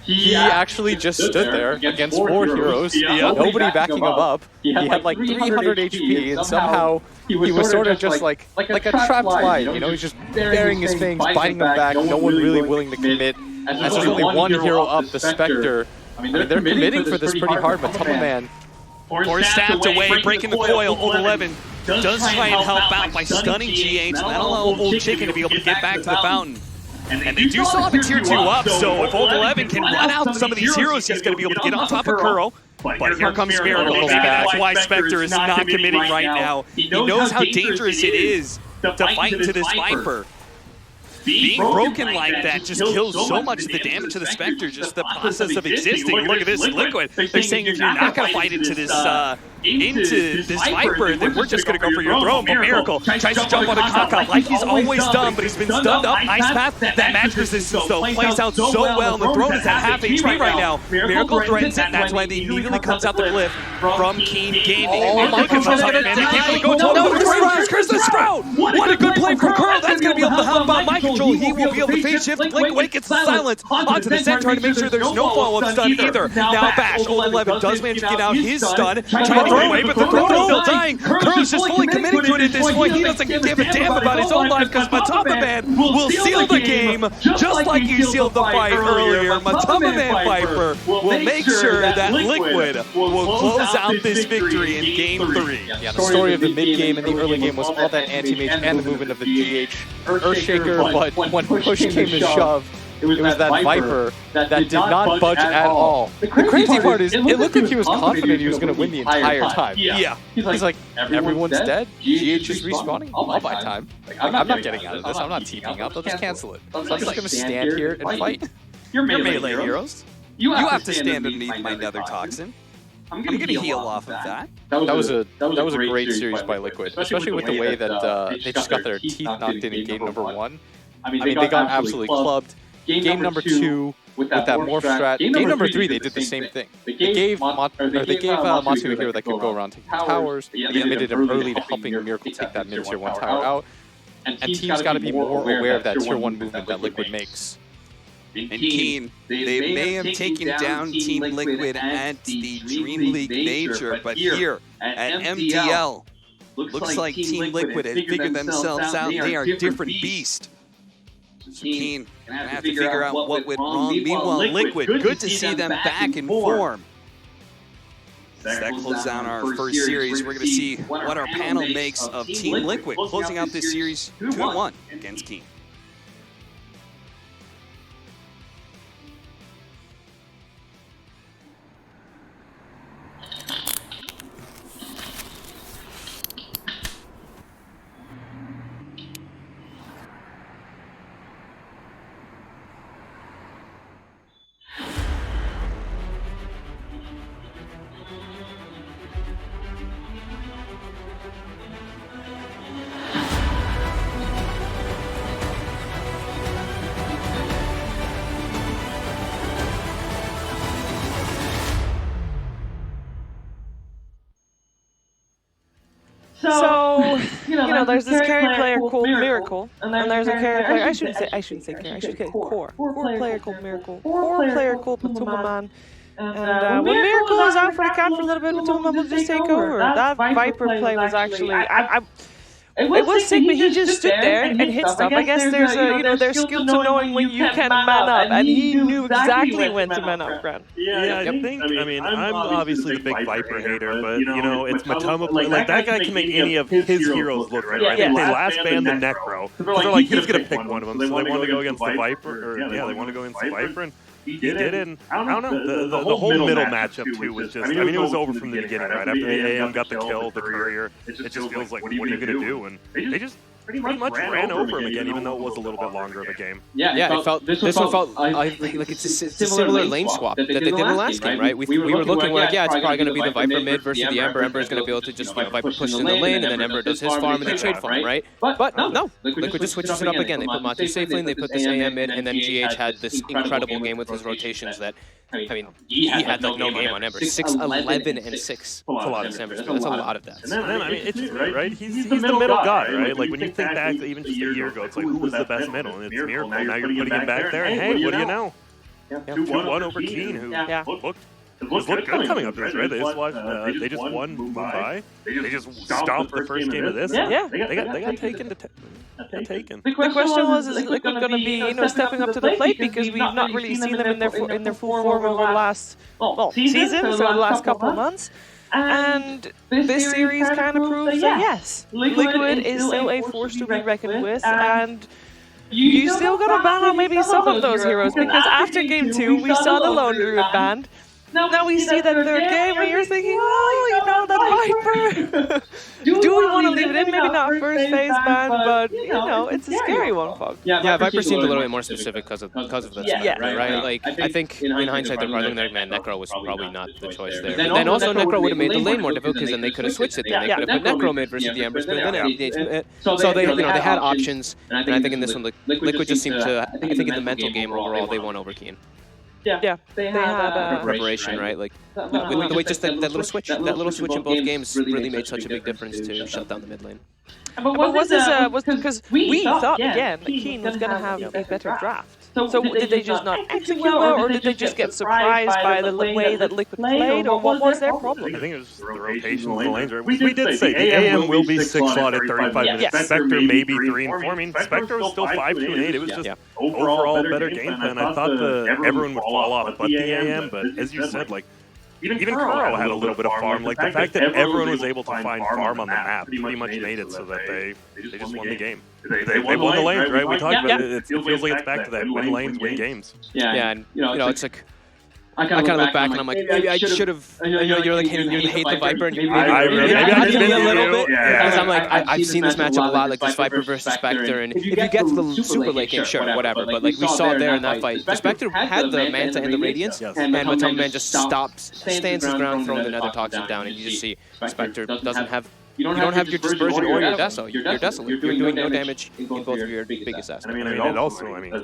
He actually just stood there against 4 heroes, nobody backing him up. He had like 300 HP, and somehow he was sort of just like a trapped lion, you know? He's just baring his fangs, biting them back, no one really willing to commit. As there's only one hero up, the Spectre. I mean, they're committing for this pretty hard, but Matama Man. Or stabbed away, breaking the coil. Old 11 does try and help out by stunning GH, and that'll allow Old Chicken to be able to get back to the fountain. And they do still have a tier 2 up, so if Old 11 can run out some of these heroes, he's going to be able to get on top of Curl. But here comes Miracle. Maybe that's why Spectre is not committing right now. He knows how dangerous it is to fight into this Viper. Being broken like that just kills so much of the damage to the Spectre, just the process of existing. Look at this Liquid. They're saying if you're not going to fight into this Viper, then we're just going to go for your throne. But Miracle tries to jump on a Kaka like he's always done, but he's been stunned up. Ice Path, that magic resistance though, plays out so well, and the throne is at half HP right now. Miracle threatens it, that's why they immediately comes out the glyph from Keen Gaming. Oh my Control's gonna die! Curse the Sprout! What a good play from Curl! That's going to be able to help out Mind Control. He will be able to phase shift, blink away, gets the silence onto the Centaur to make sure there's no follow-up stun either. Now Bash, Old 11 does manage to get out his stun, trying to throw away, but the throne is still dying. Curl's just fully committing to it at this point. He doesn't give a damn about his own life because Matama Man will seal the game just like he sealed the fight earlier. Matama Man Viper will make sure that Liquid will close out this victory in Game 3. Yeah, the story of the mid-game and the early game was all that anti-mage and the movement of the GH Earthshaker, but when push came to shove, it was that Viper that did not budge at all. The crazy part is, it looked like he was confident he was going to win the entire time. Yeah. He's like, everyone's dead, GH is respawning, I'll buy time. I'm not getting out of this, I'm not TPing out, they'll just cancel it. So I'm just going to stand here and fight. You're melee heroes. You have to stand underneath my Nether Toxin. I'm gonna heal off of that. That was a great series by Liquid, especially with the way that they just got their teeth knocked in game number 1. I mean, they got absolutely clubbed. Game number 2 with that morph strat. Game number 3 they did the same thing. They gave Matsu a hero that could go around taking towers. They committed him early to helping Miracle take that mid tier 1 tower out. And teams got to be more aware of that tier 1 movement that Liquid makes. And Keen, they may have taken down Team Liquid at the Dream League Major, but here at MDL, looks like Team Liquid has figured themselves out. They are a different beast. So Keen gonna have to figure out what went wrong. Meanwhile, Liquid, good to see them back in form. As that closes down our first series, we're going to see what our panel makes of Team Liquid, closing out this series 2-1 against Keen. So, you know, there's this carry player called Miracle, and there's a carry player, I shouldn't say carry, I should say core. Core player called Miracle, core player called Matama Man, And when Miracle was out for the count for a little bit, Matoma will just take over. That Viper play was actually, it was sick, but he just stood there and hit stuff. I guess there's a, there's skill to knowing when you can man up, and he knew exactly when to man up, Grant. Yeah, I think, I mean, I'm obviously the big Viper hater, but, it's Matoma play. Like, that guy can make any of his heroes look right. They last banned the Necro. Because they're like, he's going to pick one of them. So they want to go against the Viper, or, they want to go against the Viper, and he did it, and I don't know, the whole middle matchup, too, was just, I mean, it was over from the beginning, right? After the AM got the kill, the courier, it just feels like, what are you going to do? And they just pretty much ran over him again, even though it was a little bit longer of a game. Yeah, it felt, this one felt like it's a similar lane swap that they did in the last game, right? We were looking like, it's probably going to be the Viper mid versus the Ember. Ember is going to be able to just, Viper pushes in the lane, and then Ember does his farm, and they trade farm, right? But no, Liquid just switches it up again. They put Matu safe lane, they put this AM mid, and then GH had this incredible game with his rotations that, I mean, he had like no game on Ember. 6, 11, and 6. That's a lot of Embers. That's a lot of that. And then, I mean, it's right. He's the middle guy, right? Like when you think back, even just a year ago, it's like, who was the best middle? And it's Miracle. Now you're putting him back there, and hey, what do you know? 2-1 over Keen, who looked good coming up to this, right? They just won Mumbai. They just stomped the first game of this. Yeah. They got taken. The question was, is Liquid going to be, stepping up to the plate, because we've not really seen them in their full form over the last season, so the last couple of months. And this series kind of proves that yes, Liquid is still a force to be reckoned with, and you still gotta ban out maybe some of those heroes, because after game 2 we saw the Lone Druid banned. Now we see that third game, and you're thinking, oh, that Viper. Do we want to leave it in? Maybe not first phase ban, but it's a scary one, Fog. Yeah, Viper seemed a little bit more specific because of that, right? Like, I think in hindsight they're probably looking at Necro was probably not the choice there. But then also Necro would have made the lane more difficult, because then they could have switched it. Then they could have put Necro mid versus the Embers, but then so they had options, and I think in this one Liquid just seemed to. I think in the mental game overall they won over Keen. Yeah, they had preparation, right? Like the way just that little switch in both games really made such a big difference to shut down the mid lane. But was because we thought again that Keen was going to have a better draft. So did they just not execute well, or did they just get surprised by the way that Liquid played, or what was their problem? I think it was the rotation of the lanes, right? We did say the AM will be 6 slot at 35 minutes. Spectre maybe 3 and 4. I mean, Spectre was still 5, 2, and 8. It was just overall better game plan. I thought everyone would fall off but the AM, but as you said, like, even Kuro had a little bit of farm. Like, the fact that everyone was able to find farm on the map pretty much made it so that they just won the game. They won the lanes, right? We talked about it. It feels like it's back to that. Win lanes, win games. Yeah, and, it's like, I kind of look back and I'm like, maybe I should have. You're like, hey, you hate the Viper, and maybe I did a little bit. Because I'm like, I've seen this matchup a lot, like this Viper versus Spectre, and if you get to the super late game, sure, whatever. But like we saw there in that fight, the Spectre had the Manta and the Radiance, and Matoma Man just stands his ground, throwing the Nether Toxin down, and you just see Spectre doesn't have. You don't have your dispersion or your Deso. You're desolate. You're doing no damage in both of your biggest assets. I mean,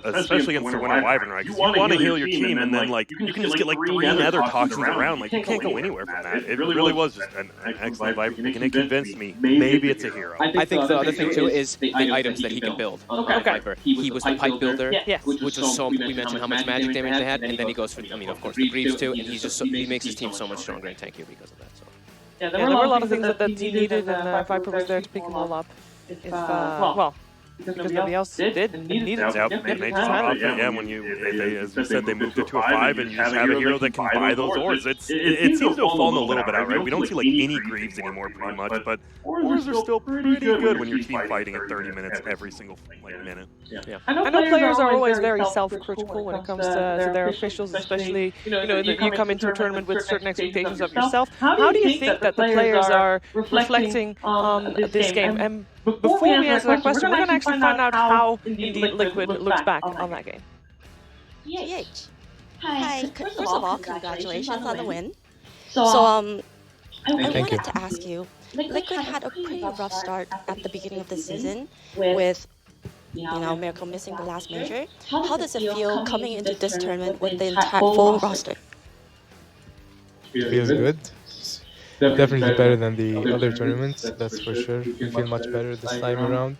especially against the Winter Wyvern, right? Because you want to heal your team, and then like you can just get like 3 Nether Toxins around. Like, you can't go anywhere from that. It really was just an excellent Wyvern, and it convinced me maybe it's a hero. I think the other thing too is the items that he can build. Viper. He was the pipe builder, which was so. We mentioned how much magic damage they had, and then he goes for, of course, the Greaves too, and he's just he makes his team so much stronger and tankier because of that. So. Yeah, there were a lot of things that he needed, and Viper was there to pick them all up. Because nobody else did and needed it. Yeah, when as we said, they moved it to a 5, and you just have a hero that can buy those ores. It seems to have fallen a little bit out, right? We don't see like any Greaves anymore, pretty much, but ores are still pretty good when your team fighting at 30 minutes every single minute. Yeah. I know players are always very self-critical when it comes to their officials, especially you come into a tournament with certain expectations of yourself. How do you think that the players are reflecting on this game? And before we answer that question, we're going to actually find out how indeed Liquid looks back on that game. GH. Hi. First of all, congratulations on the win. So, I wanted to ask you, Liquid had a pretty rough start at the beginning of the season with, Miracle missing the last major. How does it feel coming into this tournament with the entire full roster? It feels good. Definitely better than the other tournaments, that's for sure. We feel much better this time around.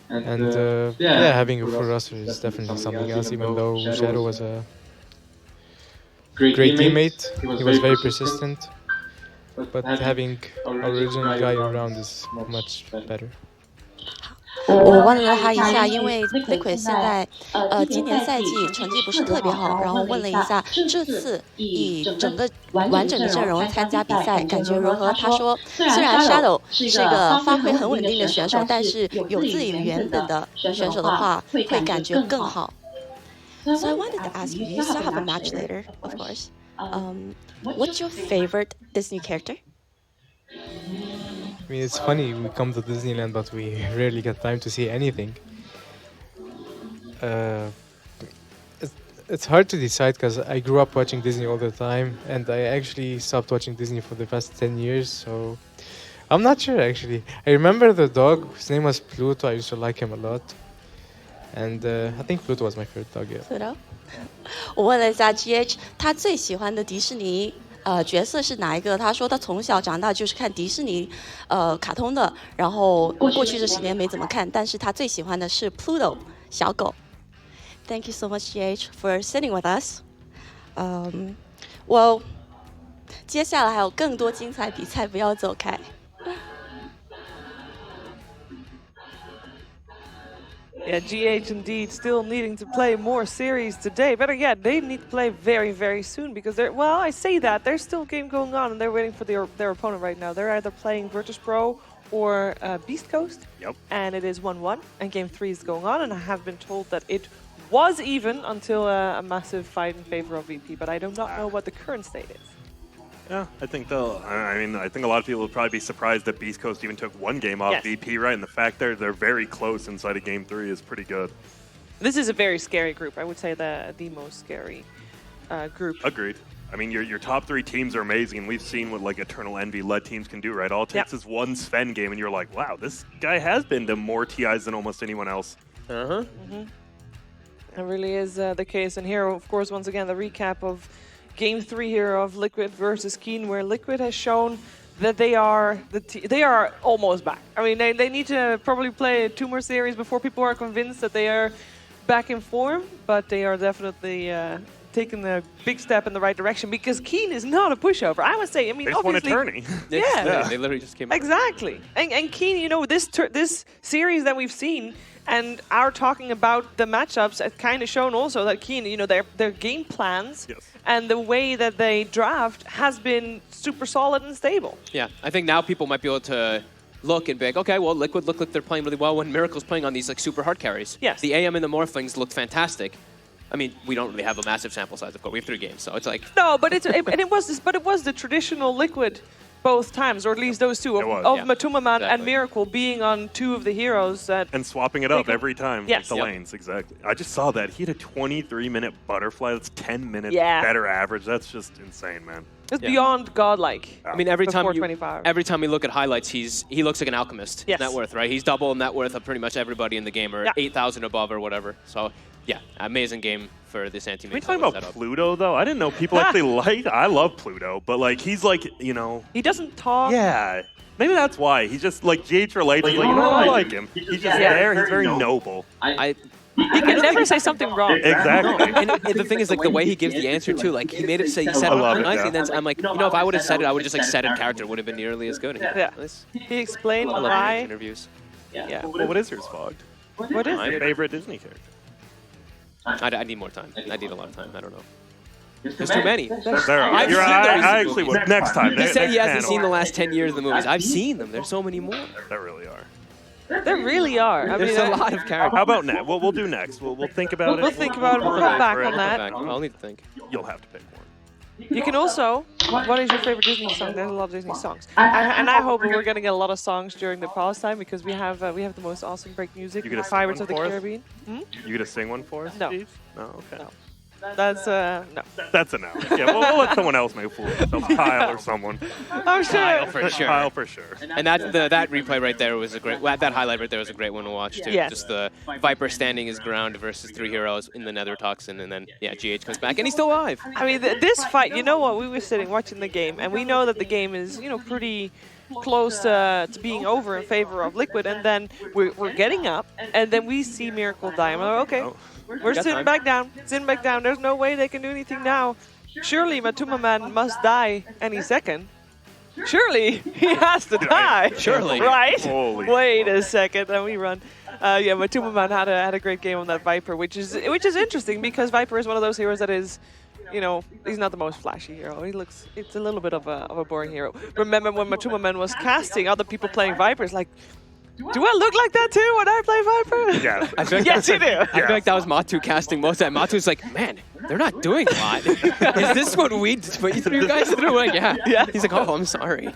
And having a full roster is definitely something else, even though Shadow was great teammate. He was very persistent. But having original guy around is much better. 我问了他一下，因为 Liquid 现在今年赛季成绩不是特别好，然后问了一下这次以整个完整的阵容参加比赛感觉如何？他说，虽然 Shadow 是一个发挥很稳定的选手，但是有自己原本的选手的话，会感觉更好。So I wanted to ask you, you still have a match later, of course. What's your favorite Disney character? I mean, it's funny, we come to Disneyland, but we rarely get time to see anything. It's hard to decide because I grew up watching Disney all the time, and I actually stopped watching Disney for the past 10 years, so I'm not sure actually. I remember the dog, his name was Pluto, I used to like him a lot. And I think Pluto was my favorite dog, yeah. Pluto? 我问了一下 GH， 他最喜欢的迪士尼角色是哪一个？他说他从小长大就是看迪士尼卡通的，然后过去这10年没怎么看，但是他最喜欢的是 Pluto 小狗。Thank you so much, GH, for sitting with us. Well, 接下来还有更多精彩比赛，不要走开。Yeah, GH indeed still needing to play more series today. Better yet, they need to play very, very soon because they're, well, I say that, there's still a game going on and they're waiting for their opponent right now. They're either playing Virtus Pro or Beast Coast. Yep. And it is 1-1 and game 3 is going on, and I have been told that it was even until a massive fight in favor of VP, but I do not know what the current state is. Yeah, I think they'll. I mean, I think a lot of people would probably be surprised that Beast Coast even took one game off VP, right? And the fact they're very close inside of Game 3 is pretty good. This is a very scary group. I would say the most scary group. Agreed. I mean, your top 3 teams are amazing, and we've seen what like Eternal Envy-led teams can do, right? All it takes is one Sven game, and you're like, wow, this guy has been to more TIs than almost anyone else. It really is the case. And here, of course, once again, the recap of Game 3 here of Liquid versus Keen, where Liquid has shown that they are almost back. I mean, they need to probably play 2 more series before people are convinced that they are back in form, but they are definitely taking a big step in the right direction because Keen is not a pushover. I would say, I mean, they just obviously, won a tourney. Yeah, they literally just came out. Exactly. And Keen, you know, this series that we've seen and our talking about the matchups has kind of shown also that Keen, you know, their game plans and the way that they draft has been super solid and stable. Yeah, I think now people might be able to look and be like, okay, well, Liquid look like they're playing really well when Miracle's playing on these like super hard carries. Yes. The AM and the Morphlings look fantastic. I mean, we don't really have a massive sample size, of course. We have 3 games, so it's like... No, but it was the traditional Liquid both times, or at least those 2, of Matumaman and Miracle being on 2 of the heroes. And swapping it up every time, yes. like the lanes, exactly. I just saw that. He had a 23-minute butterfly. That's 10 minutes better average. That's just insane, man. It's beyond godlike. I mean, every time we look at highlights, he looks like an alchemist net worth, right? He's double net worth of pretty much everybody in the game, or 8,000 above or whatever. So, yeah, amazing game for this anti-mage. Are we talking about Pluto, though? I didn't know people actually like... I love Pluto, but, like, he's like, you know... He doesn't talk. Yeah. Maybe that's why. He's just, like, GH relates. Like, you know, I like him. He's just there. He's very noble. He can never say something wrong. Exactly. And the thing is, like, the way he gives the answer, too, like, he made it say, he said it nicely, and then I'm like, you know, if I would have said it, I would have just, like, said it character. It would have been nearly as good. He explained why. I love interviews. Yeah. Well, what is yours, Fogged? What is my favorite Disney character? I need more time. I need a lot of time. I don't know. There's too many. I actually would. Next time. He said he hasn't seen the last 10 years of the movies. I've seen them. There's so many more. There really are. There really are. I mean, there's a lot of characters. How about next? We'll do next. We'll think about it. We'll think about it. We'll come back on that. I'll need to think. You'll have to pick one. You can also, what is your favorite Disney song? There's a lot of Disney songs. And I hope we're going to get a lot of songs during the pause time because we have the most awesome break music. You gonna Pirates sing of one the for us? Caribbean. You gonna sing one for us, No. Steve? No, okay. No. That's no. That's a no. Yeah, we'll let someone else make a fool of themselves. Kyle or someone. Oh, sure. Kyle for sure. Kyle for sure. And that replay right there was a great. That highlight right there was a great one to watch too. Yes. Just the Viper standing his ground versus 3 heroes in the Nether Toxin, and then GH comes back and he's still alive. I mean, this fight. You know what? We were sitting watching the game, and we know that the game is pretty close to being over in favor of Liquid, and then we're getting up, and then we see Miracle die. And we're like, okay. We're sitting back down. There's no way they can do anything now. surely Matuma Man must die any second. Surely he has to die. Surely. Right? Holy Wait a second, and we run. Yeah, Matuma Man had a great game on that Viper, which is interesting because Viper is one of those heroes that is, you know, he's not the most flashy hero. It's a little bit of a boring hero. Remember when Matuma Man was casting other people playing Vipers, like, do I look like that too when I play Viper? Yeah. I feel like Yes, you do. I feel like that was Matu casting most of that. Matu's like, man, they're not doing a lot. Is this what we put you guys through? Like, yeah. He's like, oh, I'm sorry.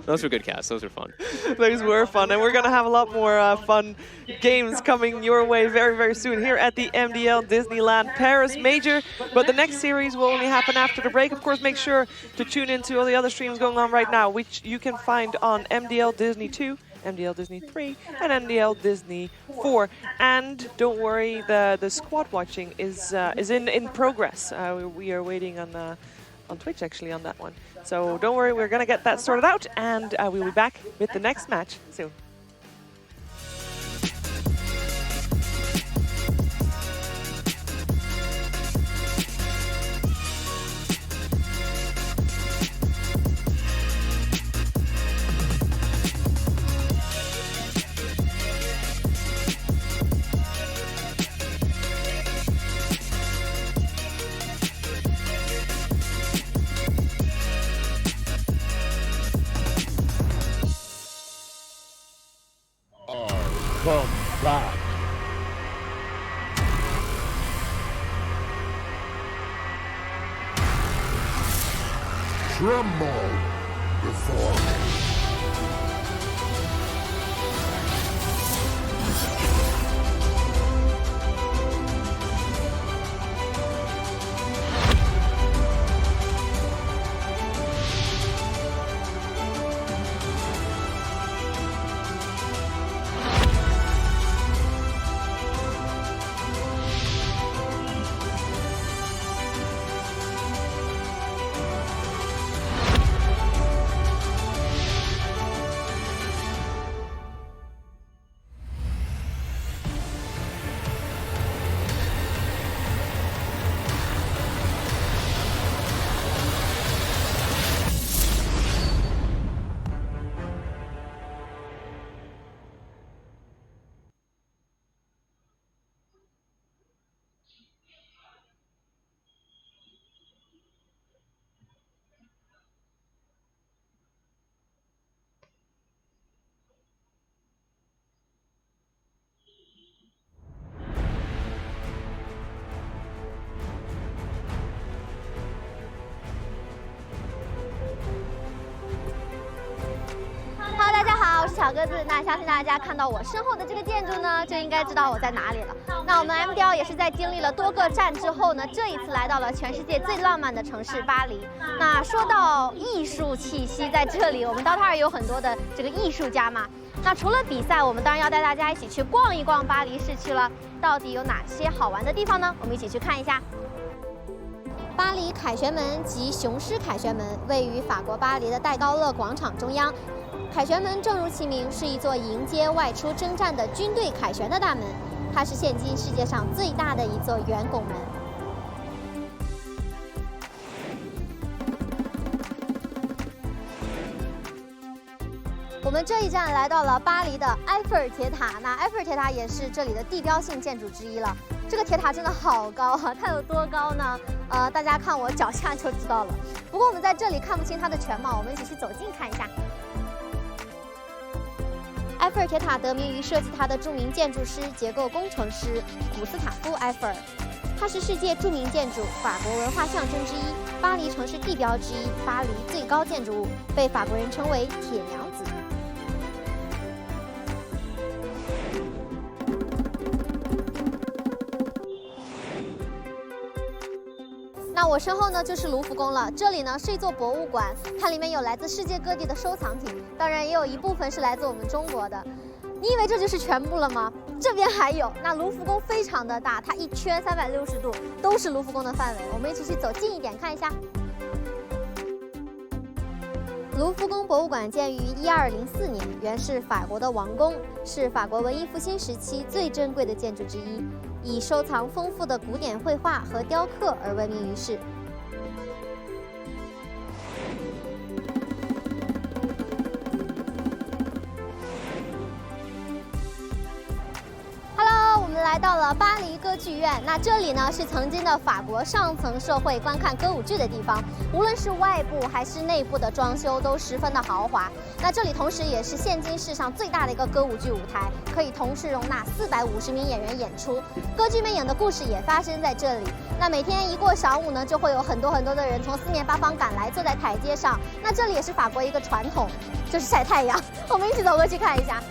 Those were good casts. Those were fun. Those were fun, and we're going to have a lot more fun games coming your way very, very soon here at the MDL Disneyland Paris Major. But the next series will only happen after the break. Of course, make sure to tune into all the other streams going on right now, which you can find on MDL Disney 2, MDL Disney 3, and MDL Disney 4. And don't worry, the squad watching is in progress. We are waiting on Twitch actually on that one. So don't worry, we're gonna get that sorted out, and we'll be back with the next match soon. Come back. Tremble before me.小鸽子，那相信大家看到我身后的这个建筑呢，就应该知道我在哪里了。那我们 MDL 也是在经历了多个站之后呢，这一次来到了全世界最浪漫的城市巴黎。那说到艺术气息在这里，我们DOTA2有很多的这个艺术家嘛。那除了比赛，我们当然要带大家一起去逛一逛巴黎市区了。到底有哪些好玩的地方呢？我们一起去看一下。巴黎凯旋门及雄狮凯旋门位于法国巴黎的戴高乐广场中央。凯旋门正如其名，是一座迎接外出征战的军队凯旋的大门，它是现今世界上最大的一座圆拱门。我们这一站来到了巴黎的埃菲尔铁塔，那埃菲尔铁塔也是这里的地标性建筑之一了。这个铁塔真的好高啊，它有多高呢？大家看我脚下就知道了。不过我们在这里看不清它的全貌，我们一起去走近看一下。埃菲尔铁塔得名于设计它的著名建筑师、结构工程师古斯塔夫·埃菲尔。它是世界著名建筑、法国文化象征之一、巴黎城市地标之一、巴黎最高建筑物，被法国人称为“铁娘子”。那我身后呢就是卢浮宫了，这里呢是一座博物馆，它里面有来自世界各地的收藏品，当然也有一部分是来自我们中国的。你以为这就是全部了吗？这边还有。那卢浮宫非常的大，它一圈360度都是卢浮宫的范围，我们一起去走近一点看一下。卢浮宫博物馆建于1204年，原是法国的王宫，是法国文艺复兴时期最珍贵的建筑之一，以收藏丰富的古典绘画和雕刻而闻名于世。来到了巴黎歌剧院。那这里呢是曾经的法国上层社会观看歌舞剧的地方，无论是外部还是内部的装修都十分的豪华。那这里同时也是现今世上最大的一个歌舞剧舞台，可以同时容纳450名演员演出。歌剧魅影的故事也发生在这里。那每天一过晌午呢，就会有很多的人从4面8方赶来，坐在台阶上。那这里也是法国一个传统，就是晒太阳。我们一起走过去看一下。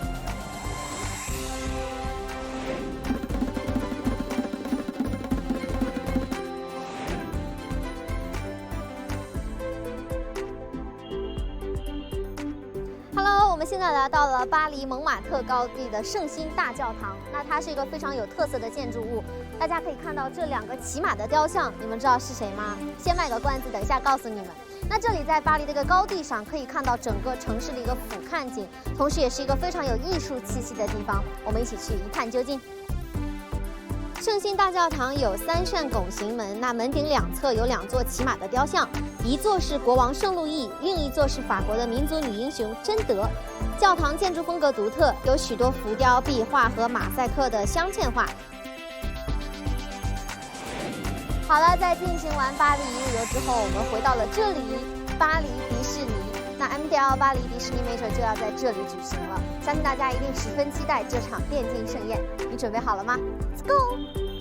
我们现在来到了巴黎蒙马特高地的圣心大教堂，那它是一个非常有特色的建筑物。大家可以看到这2个骑马的雕像，你们知道是谁吗？先卖个关子，等一下告诉你们。那这里在巴黎的一个高地上，可以看到整个城市的一个俯瞰景，同时也是一个非常有艺术气息的地方。我们一起去一探究竟。圣心大教堂有3扇拱形门，那门顶2侧有2座骑马的雕像，一座是国王圣路易，另一座是法国的民族女英雄贞德。教堂建筑风格独特，有许多浮雕、壁画和马赛克的镶嵌画。好了，在进行完巴黎一日游之后，我们回到了这里——巴黎迪士尼。那 MDL 巴黎迪士尼 Major 就要在这里举行了，相信大家一定十分期待这场电竞盛宴。你准备好了吗？Let's go！